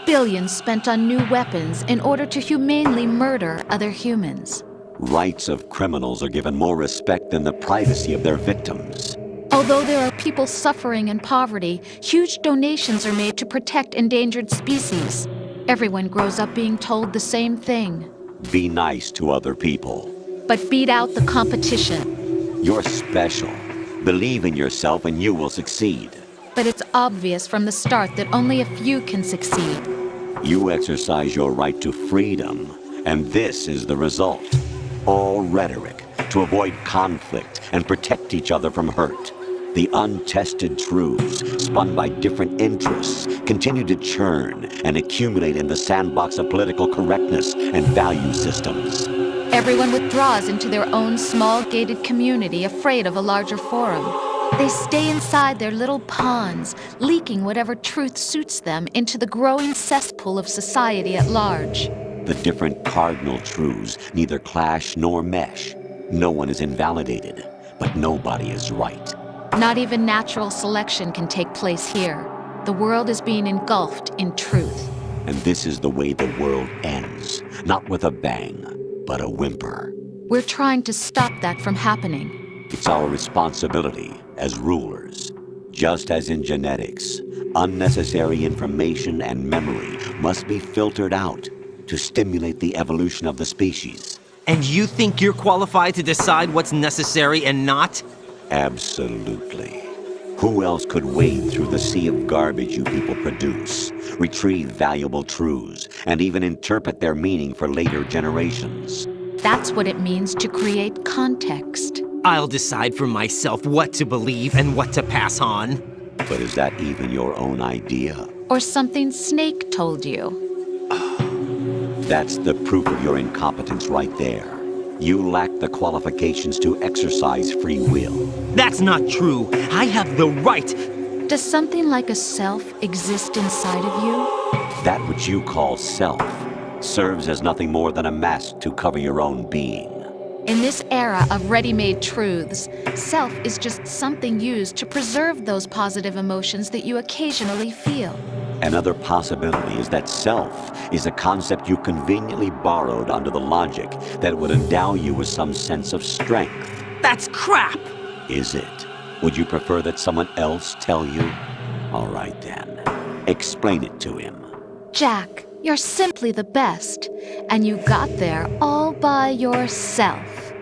Billions spent on new weapons in order to humanely murder other humans. Rights of criminals are given more respect than the privacy of their victims. Although there are people suffering in poverty, huge donations are made to protect endangered species. Everyone grows up being told the same thing. Be nice to other people. But beat out the competition. You're special. Believe in yourself and you will succeed. But it's obvious from the start that only a few can succeed. You exercise your right to freedom, and this is the result. All rhetoric to avoid conflict and protect each other from hurt. The untested truths, spun by different interests, continue to churn and accumulate in the sandbox of political correctness and value systems. Everyone withdraws into their own small gated community, afraid of a larger forum. They stay inside their little ponds, leaking whatever truth suits them into the growing cesspool of society at large. The different cardinal truths neither clash nor mesh. No one is invalidated, but nobody is right. Not even natural selection can take place here. The world is being engulfed in truth. And this is the way the world ends, not with a bang, but a whimper. We're trying to stop that from happening. It's our responsibility as rulers. Just as in genetics, unnecessary information and memory must be filtered out to stimulate the evolution of the species. And you think you're qualified to decide what's necessary and not? Absolutely. Who else could wade through the sea of garbage you people produce, retrieve valuable truths, and even interpret their meaning for later generations? That's what it means to create context. I'll decide for myself what to believe and what to pass on. But is that even your own idea? Or something Snake told you? That's the proof of your incompetence right there. You lack the qualifications to exercise free will. That's not true. I have the right. Does something like a self exist inside of you? That which you call self serves as nothing more than a mask to cover your own being. In this era of ready-made truths, self is just something used to preserve those positive emotions that you occasionally feel. Another possibility is that self is a concept you conveniently borrowed under the logic that would endow you with some sense of strength. That's crap! Is it? Would you prefer that someone else tell you? All right then. Explain it to him. Jack, you're simply the best, and you got there all by yourself.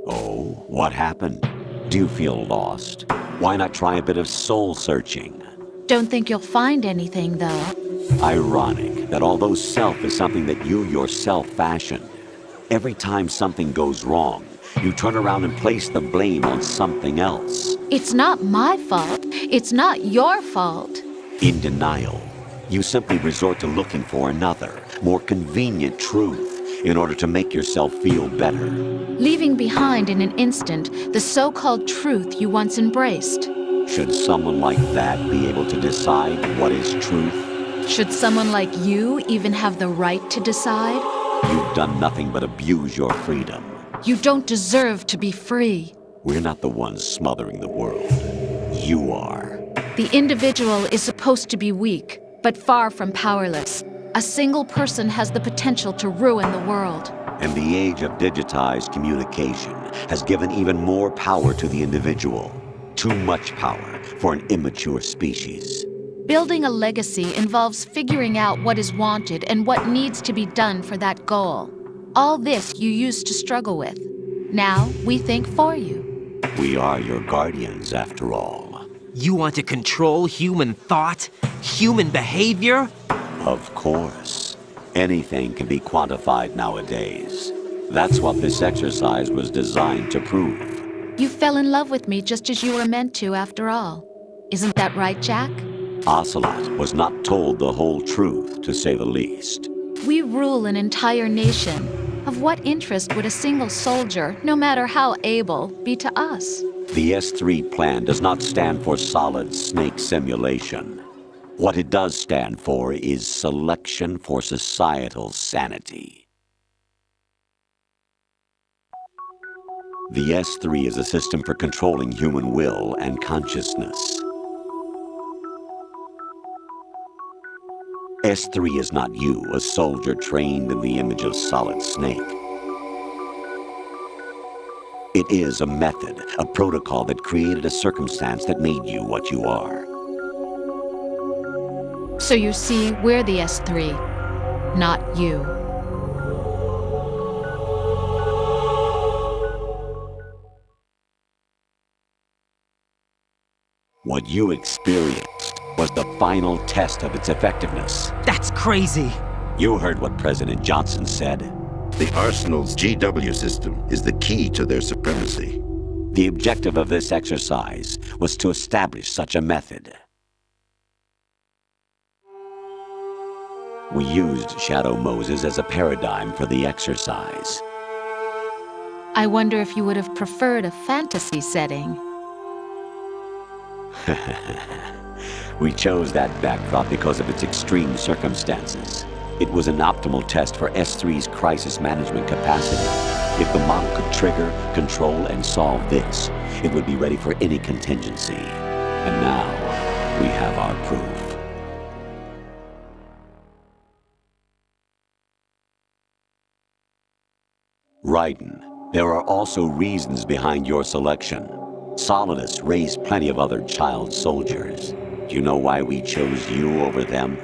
Oh, what happened? Do you feel lost? Why not try a bit of soul searching? Don't think you'll find anything, though. Ironic that although self is something that you yourself fashioned, every time something goes wrong, you turn around and place the blame on something else. It's not my fault. It's not your fault. In denial, you simply resort to looking for another, more convenient truth in order to make yourself feel better. Leaving behind in an instant the so-called truth you once embraced. Should someone like that be able to decide what is truth? Should someone like you even have the right to decide? You've done nothing but abuse your freedom. You don't deserve to be free. We're not the ones smothering the world. You are. The individual is supposed to be weak, but far from powerless. A single person has the potential to ruin the world. And the age of digitized communication has given even more power to the individual. Too much power for an immature species. Building a legacy involves figuring out what is wanted and what needs to be done for that goal. All this you used to struggle with. Now we think for you. We are your guardians, after all. You want to control human thought? Human behavior? Of course. Anything can be quantified nowadays. That's what this exercise was designed to prove. You fell in love with me just as you were meant to, after all. Isn't that right, Jack? Ocelot was not told the whole truth, to say the least. We rule an entire nation. Of what interest would a single soldier, no matter how able, be to us? The S3 plan does not stand for solid snake simulation. What it does stand for is selection for societal sanity. The S3 is a system for controlling human will and consciousness. S3 is not you, a soldier trained in the image of Solid Snake. It is a method, a protocol that created a circumstance that made you what you are. So you see, we're the S3, not you. What you experienced was the final test of its effectiveness. That's crazy! You heard what President Johnson said. The Arsenal's GW system is the key to their supremacy. The objective of this exercise was to establish such a method. We used Shadow Moses as a paradigm for the exercise. I wonder if you would have preferred a fantasy setting. We chose that backdrop because of its extreme circumstances. It was an optimal test for S3's crisis management capacity. If the model could trigger, control, and solve this, it would be ready for any contingency. And now, we have our proof. Raiden, there are also reasons behind your selection. Solidus raised plenty of other child soldiers. Do you know why we chose you over them?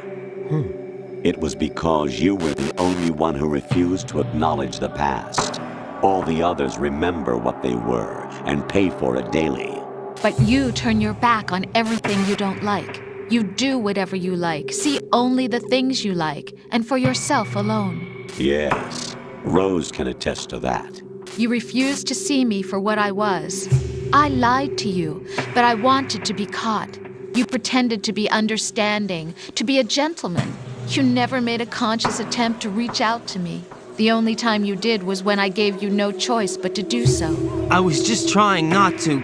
It was because you were the only one who refused to acknowledge the past. All the others remember what they were and pay for it daily. But you turn your back on everything you don't like. You do whatever you like, see only the things you like, and for yourself alone. Yes, Rose can attest to that. You refused to see me for what I was. I lied to you, but I wanted to be caught. You pretended to be understanding, to be a gentleman. You never made a conscious attempt to reach out to me. The only time you did was when I gave you no choice but to do so. I was just trying not to...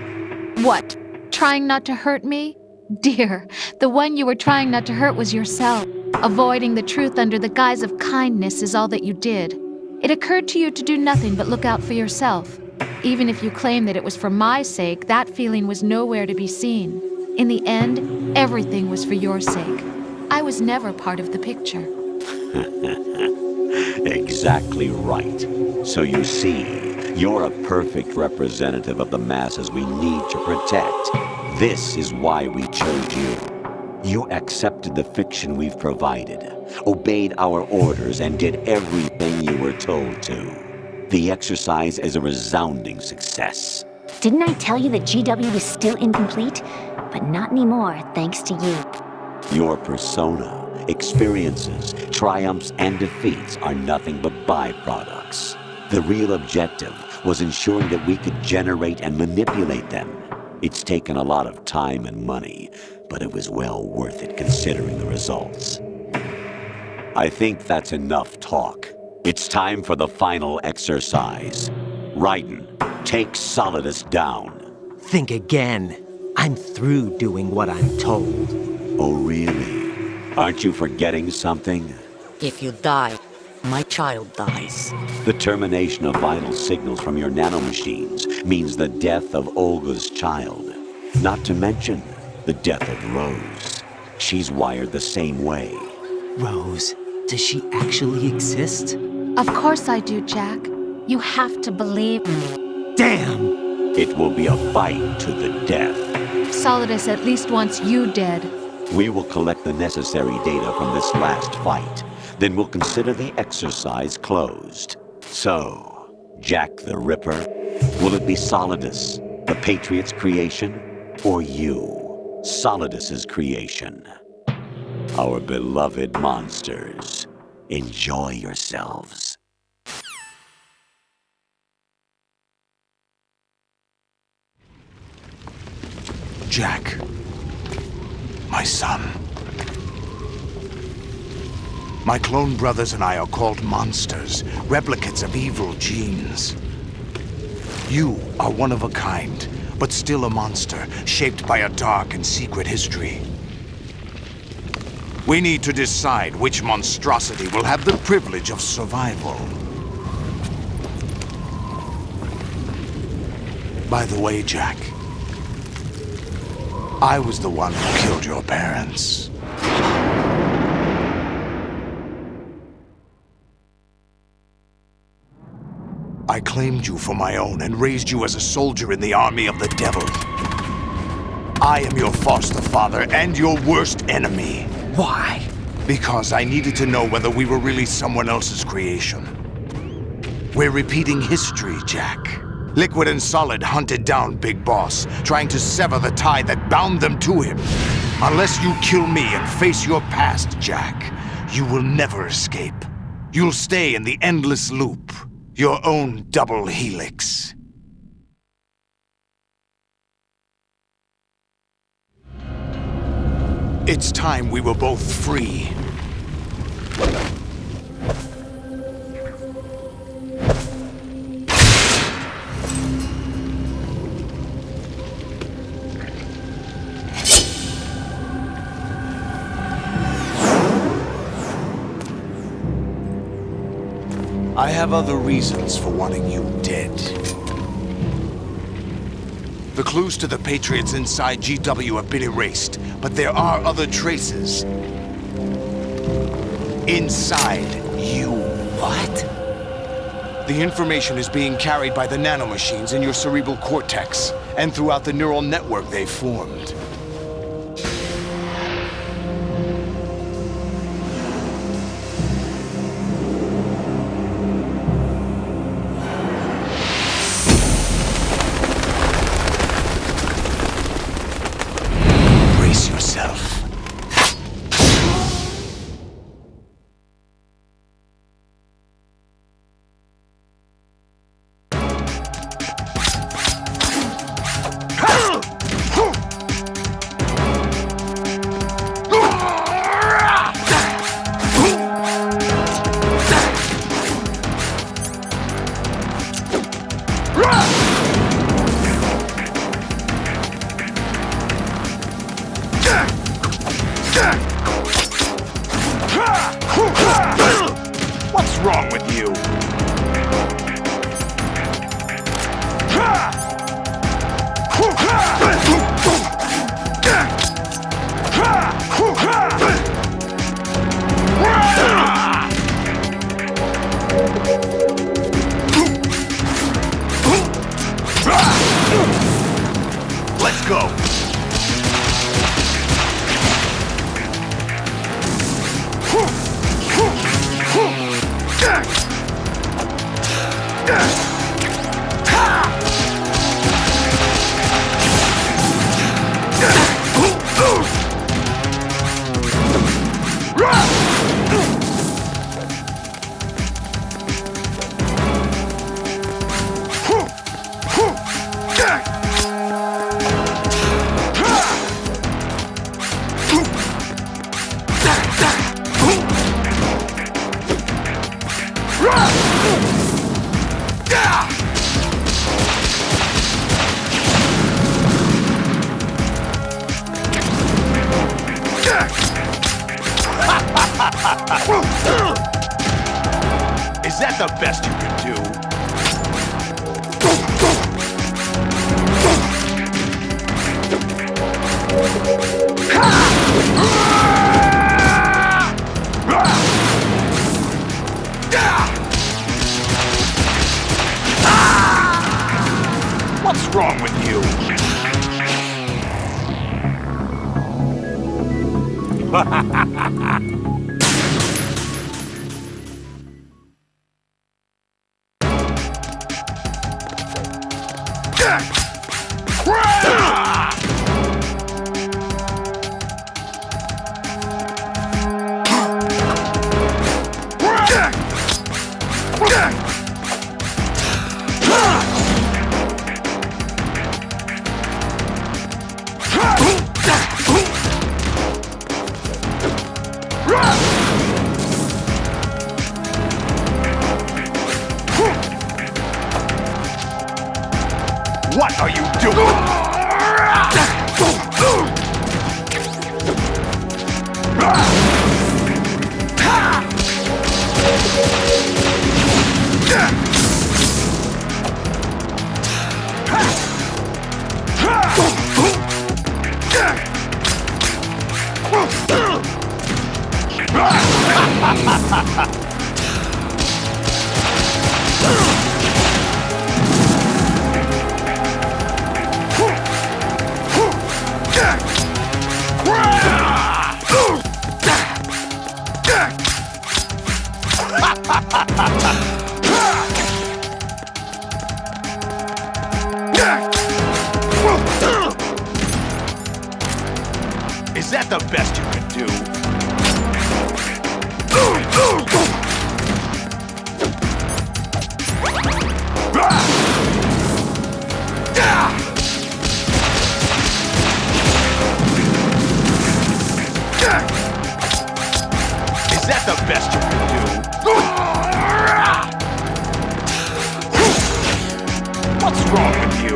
What? Trying not to hurt me? Dear, the one you were trying not to hurt was yourself. Avoiding the truth under the guise of kindness is all that you did. It occurred to you to do nothing but look out for yourself. Even if you claim that it was for my sake, that feeling was nowhere to be seen. In the end, everything was for your sake. I was never part of the picture. Exactly right. So you see, you're a perfect representative of the masses we need to protect. This is why we chose you. You accepted the fiction we've provided, obeyed our orders, and did everything you were told to. The exercise is a resounding success. Didn't I tell you that GW was still incomplete? But not anymore, thanks to you. Your persona, experiences, triumphs, and defeats are nothing but byproducts. The real objective was ensuring that we could generate and manipulate them. It's taken a lot of time and money, but it was well worth it considering the results. I think that's enough talk. It's time for the final exercise. Raiden, take Solidus down. Think again. I'm through doing what I'm told. Oh, really? Aren't you forgetting something? If you die, my child dies. The termination of vital signals from your nanomachines means the death of Olga's child. Not to mention the death of Rose. She's wired the same way. Rose, does she actually exist? Of course I do, Jack. You have to believe me. Damn! It will be a fight to the death. Solidus at least wants you dead. We will collect the necessary data from this last fight. Then we'll consider the exercise closed. So, Jack the Ripper, will it be Solidus, the Patriot's creation, or you, Solidus's creation? Our beloved monsters, enjoy yourselves. Jack, my son. My clone brothers and I are called monsters, replicates of evil genes. You are one of a kind, but still a monster, shaped by a dark and secret history. We need to decide which monstrosity will have the privilege of survival. By the way, Jack, I was the one who killed your parents. I claimed you for my own and raised you as a soldier in the army of the devil. I am your foster father and your worst enemy. Why? Because I needed to know whether we were really someone else's creation. We're repeating history, Jack. Liquid and Solid hunted down Big Boss, trying to sever the tie that bound them to him. Unless you kill me and face your past, Jack, you will never escape. You'll stay in the endless loop, your own double helix. It's time we were both free. I have other reasons for wanting you dead. The clues to the Patriots inside GW have been erased, but there are other traces. Inside you. What? The information is being carried by the nanomachines in your cerebral cortex, and throughout the neural network they've formed. What's wrong with you? Let's go. Is that the best you can do? What's wrong with you? What are you doing? Is that the best you can do? Is that the best you can do? What's wrong with you?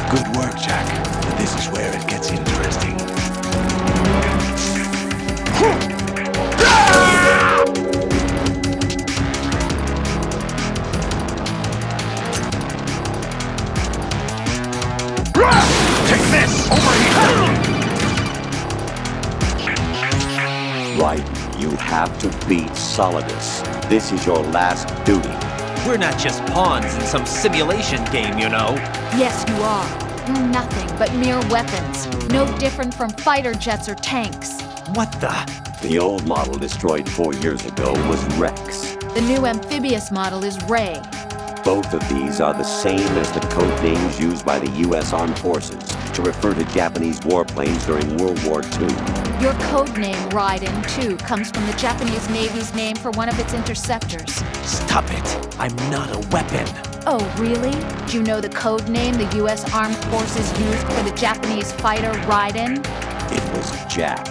Good work, Jack. But this is where it gets interesting. Take this! Over here! Right, you have to beat Solidus. This is your last duty. We're not just pawns in some simulation game, you know. Yes, you are. You're nothing but mere weapons. No different from fighter jets or tanks. What the? The old model destroyed 4 years ago was Rex. The new amphibious model is Ray. Both of these are the same as the code names used by the U.S. Armed Forces to refer to Japanese warplanes during World War II. Your code name, Raiden, too, comes from the Japanese Navy's name for one of its interceptors. Stop it. I'm not a weapon. Oh, really? Do you know the code name the U.S. Armed Forces used for the Japanese fighter Raiden? It was Jack.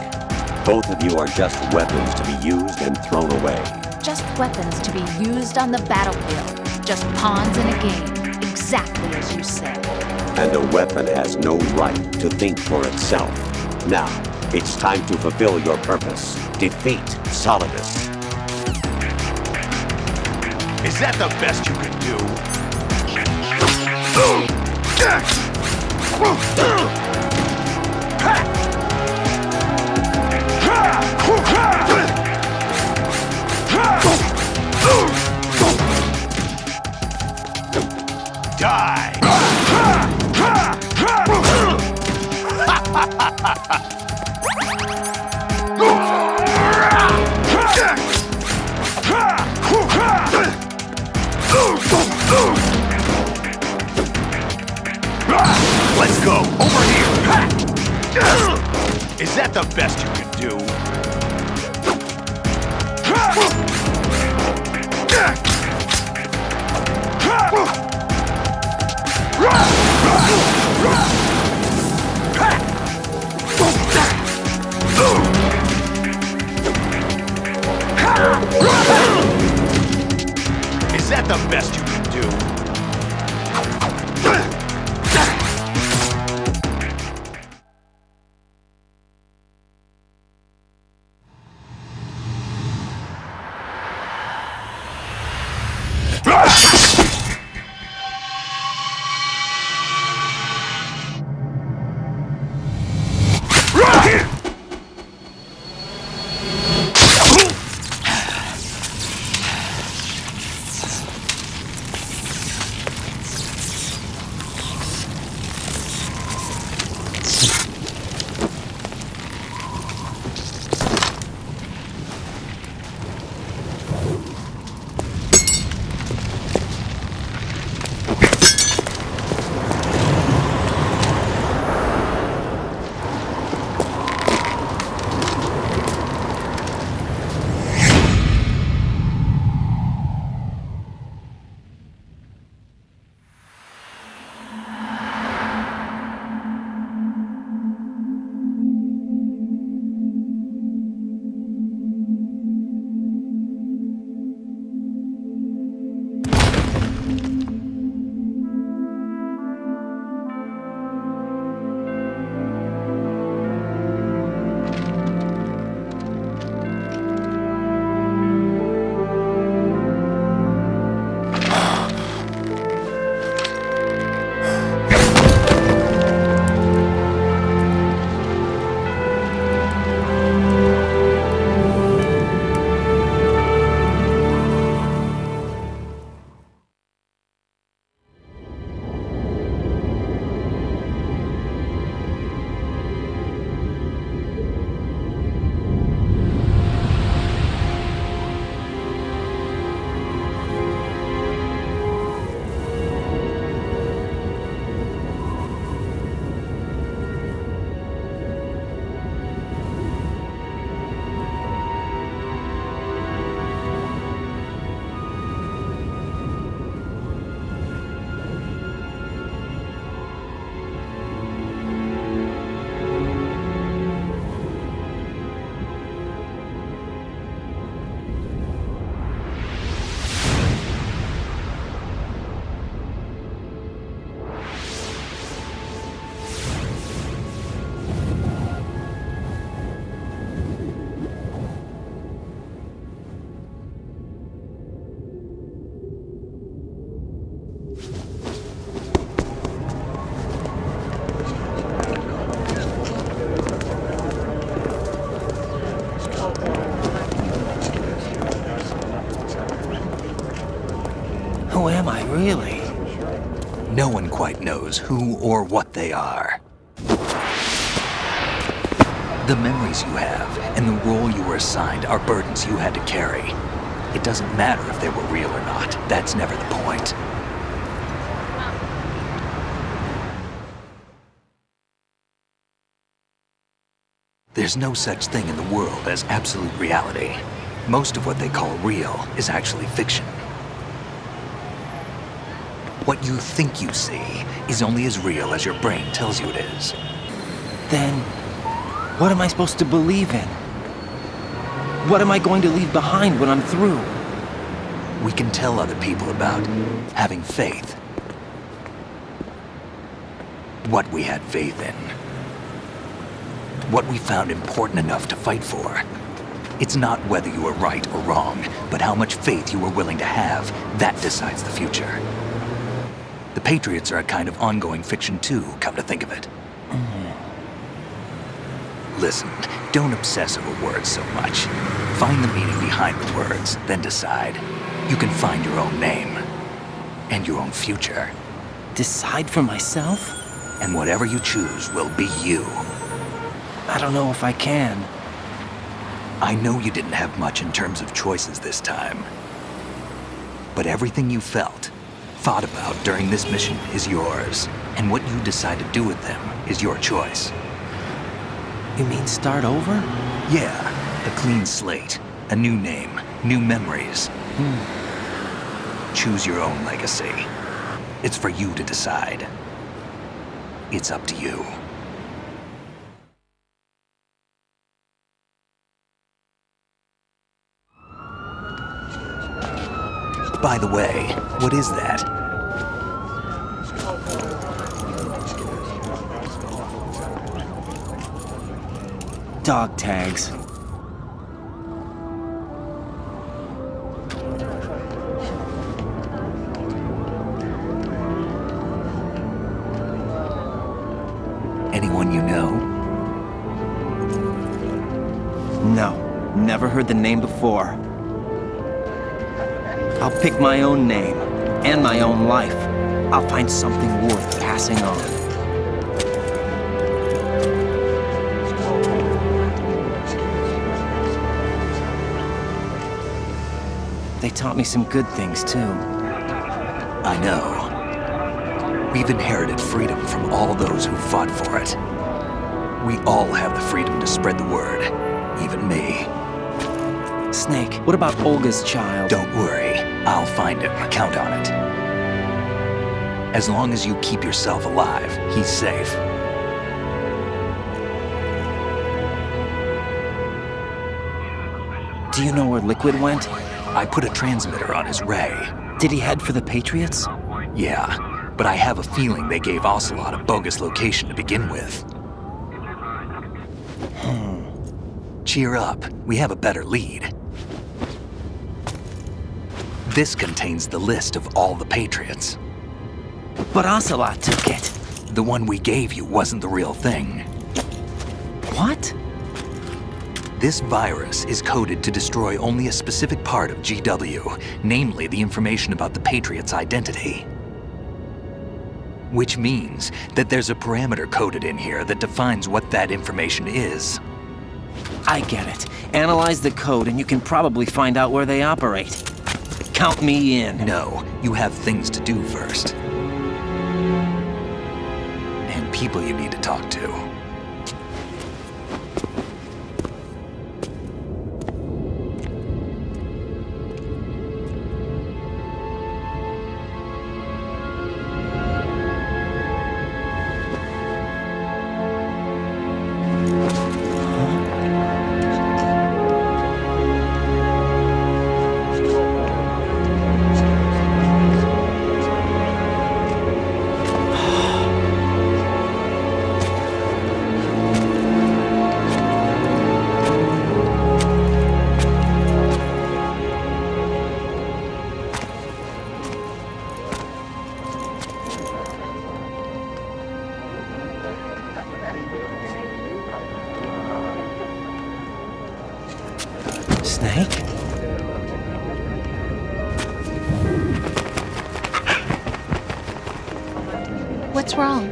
Both of you are just weapons to be used and thrown away. Just weapons to be used on the battlefield. Just pawns in a game. Exactly as you said. And a weapon has no right to think for itself. Now, it's time to fulfill your purpose. Defeat Solidus. Is that the best you can do? Die! Let's go! Over here! Is that the best you can do? Is that the best you can do? Really? No one quite knows who or what they are. The memories you have and the role you were assigned are burdens you had to carry. It doesn't matter if they were real or not. That's never the point. There's no such thing in the world as absolute reality. Most of what they call real is actually fiction. What you think you see is only as real as your brain tells you it is. Then, what am I supposed to believe in? What am I going to leave behind when I'm through? We can tell other people about having faith. What we had faith in. What we found important enough to fight for. It's not whether you were right or wrong, but how much faith you were willing to have. That decides the future. The Patriots are a kind of ongoing fiction too, come to think of it. Listen, don't obsess over words so much. Find the meaning behind the words, then decide. You can find your own name. And your own future. Decide for myself? And whatever you choose will be you. I don't know if I can. I know you didn't have much in terms of choices this time. But everything you felt, thought about during this mission is yours. And what you decide to do with them is your choice. You mean start over? Yeah, a clean slate, a new name, new memories. Choose your own legacy. It's for you to decide. It's up to you. By the way, what is that? Dog tags. Anyone you know? No, never heard the name before. I'll pick my own name, and my own life. I'll find something worth passing on. They taught me some good things, too. I know. We've inherited freedom from all those who fought for it. We all have the freedom to spread the word, even me. Snake, what about Olga's child? Don't worry. I'll find him. Count on it. As long as you keep yourself alive, he's safe. Do you know where Liquid went? I put a transmitter on his ray. Did he head for the Patriots? Yeah, but I have a feeling they gave Ocelot a bogus location to begin with. Cheer up. We have a better lead. This contains the list of all the Patriots. But Ocelot took it. The one we gave you wasn't the real thing. What? This virus is coded to destroy only a specific part of GW, namely the information about the Patriots' identity. Which means that there's a parameter coded in here that defines what that information is. I get it. Analyze the code and you can probably find out where they operate. Count me in. No, you have things to do first. And people you need to talk to. Snake? What's wrong?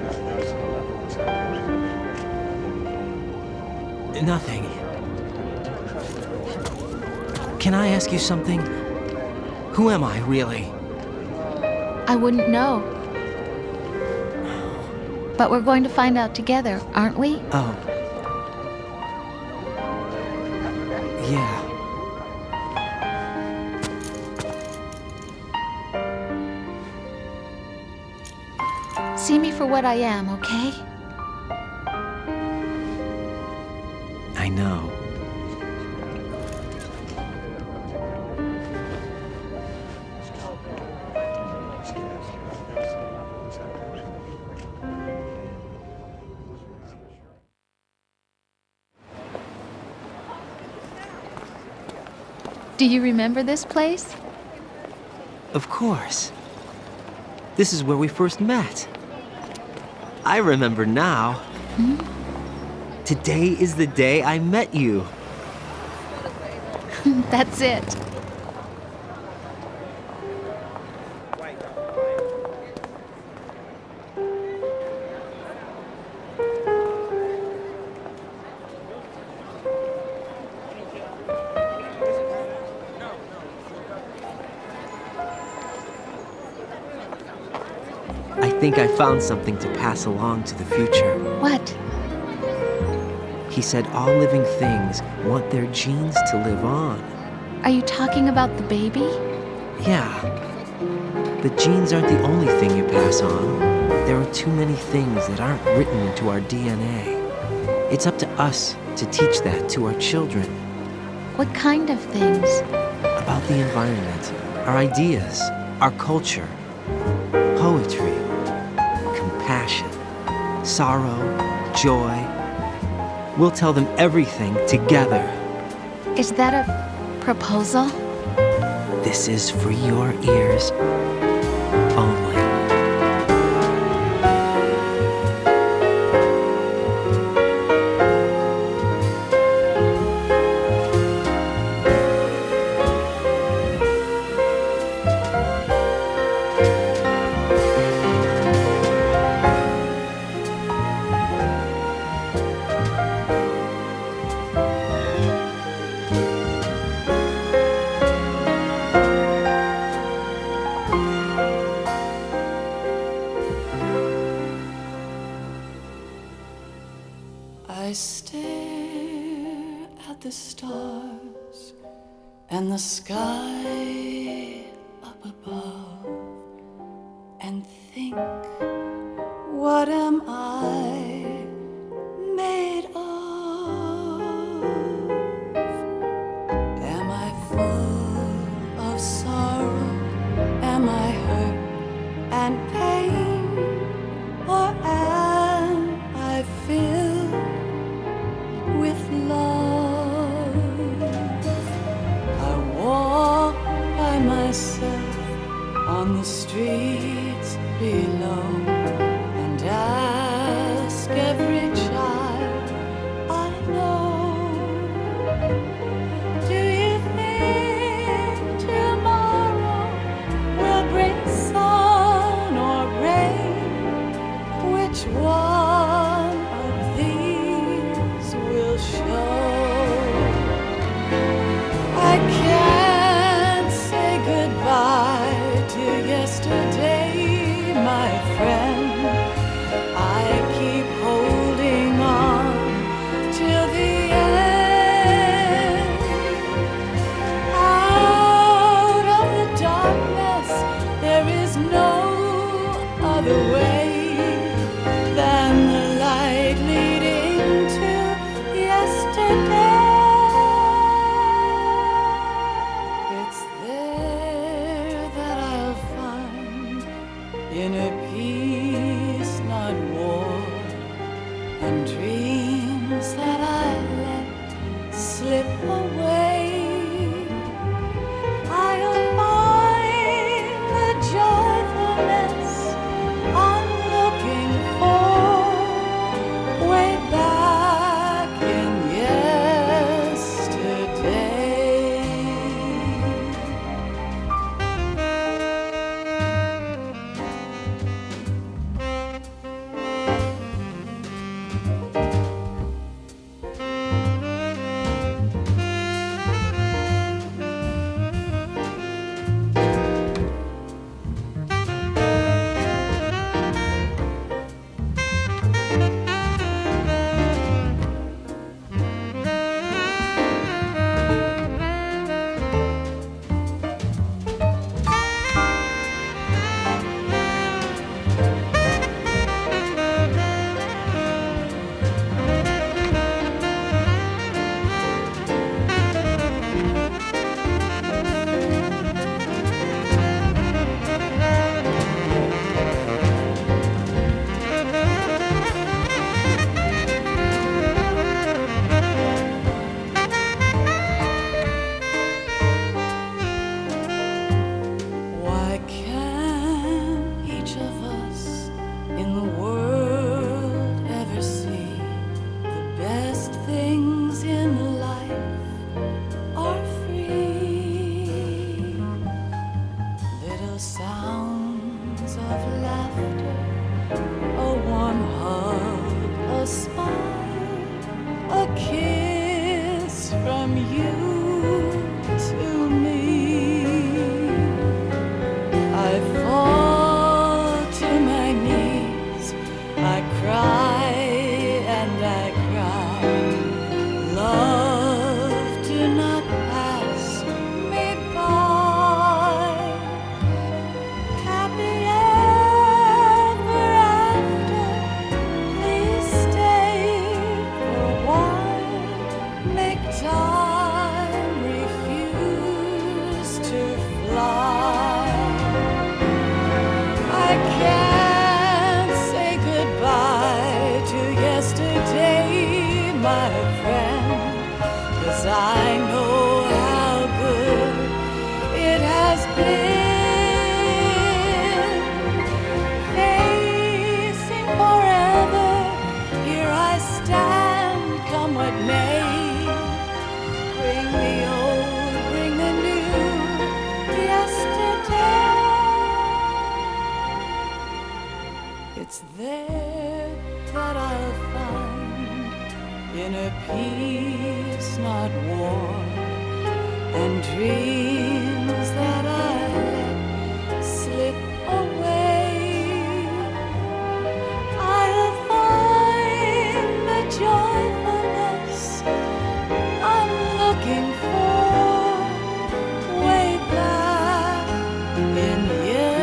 Nothing. Can I ask you something? Who am I, really? I wouldn't know. But we're going to find out together, aren't we? Oh. Yeah. See me for what I am, okay? I know. Do you remember this place? Of course. This is where we first met. I remember now. Hmm? Today is the day I met you. That's it. I think I found something to pass along to the future. What? He said all living things want their genes to live on. Are you talking about the baby? Yeah. But genes aren't the only thing you pass on. There are too many things that aren't written into our DNA. It's up to us to teach that to our children. What kind of things? About the environment, our ideas, our culture, poetry, compassion, sorrow, joy. We'll tell them everything together. Is that a proposal? This is for your ears only. I stare at the stars and the sky up above and think, what am I made of? Am I full of sorrow? Am I hurt and pain? Or am I filled with love? I walk by myself on the streets below and ask my friend, 'cause I know how good it has been. Facing forever, here I stand, come what may. Bring the old, bring the new, yesterday. It's there that I'll find inner peace, not war, and dreams that I let slip away. I'll find the joyfulness I'm looking for way back in yesterday.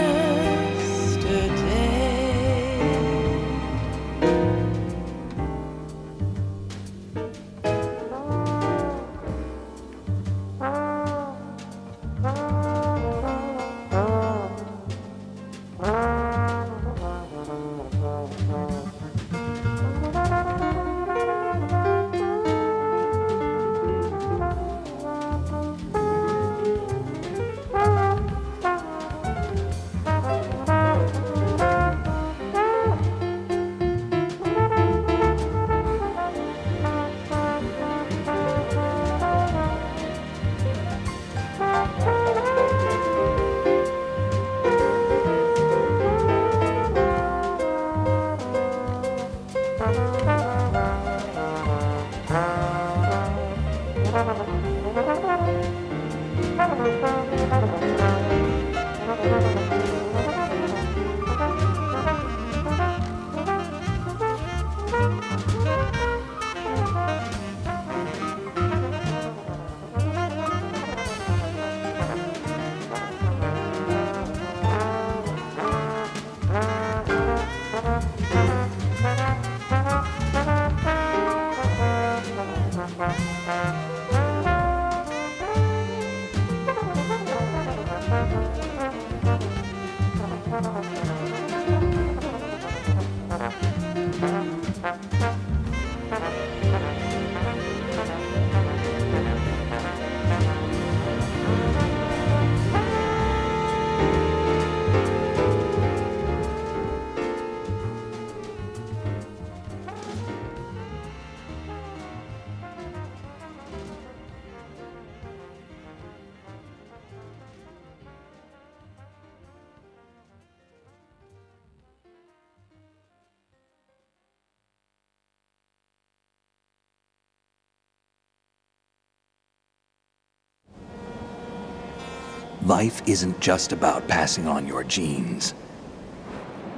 Life isn't just about passing on your genes.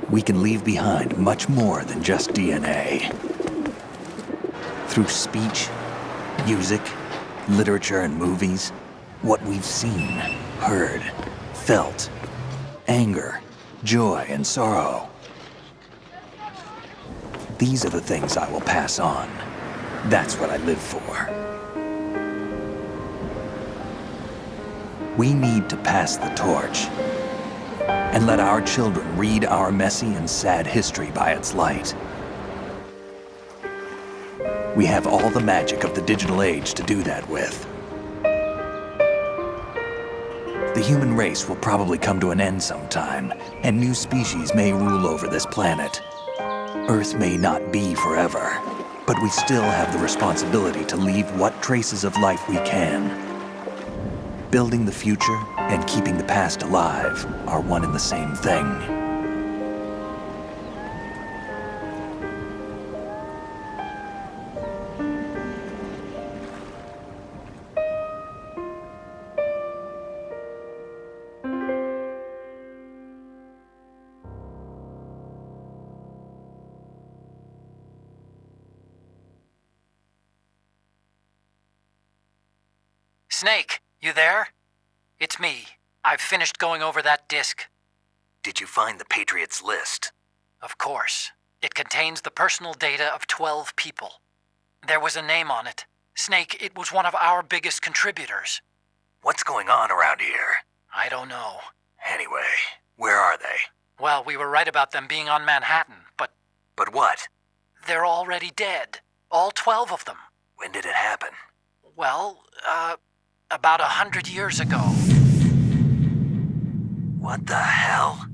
We can leave behind much more than just DNA. Through speech, music, literature, and movies, what we've seen, heard, felt, anger, joy, and sorrow. These are the things I will pass on. That's what I live for. We need to pass the torch and let our children read our messy and sad history by its light. We have all the magic of the digital age to do that with. The human race will probably come to an end sometime, and new species may rule over this planet. Earth may not be forever, but we still have the responsibility to leave what traces of life we can. Building the future and keeping the past alive are one and the same thing. Snake, you there? It's me. I've finished going over that disk. Did you find the Patriots list? Of course. It contains the personal data of 12 people. There was a name on it. Snake, it was one of our biggest contributors. What's going on around here? I don't know. Anyway, where are they? Well, we were right about them being on Manhattan, but... But what? They're already dead. All 12 of them. When did it happen? Well, about 100 years ago. What the hell?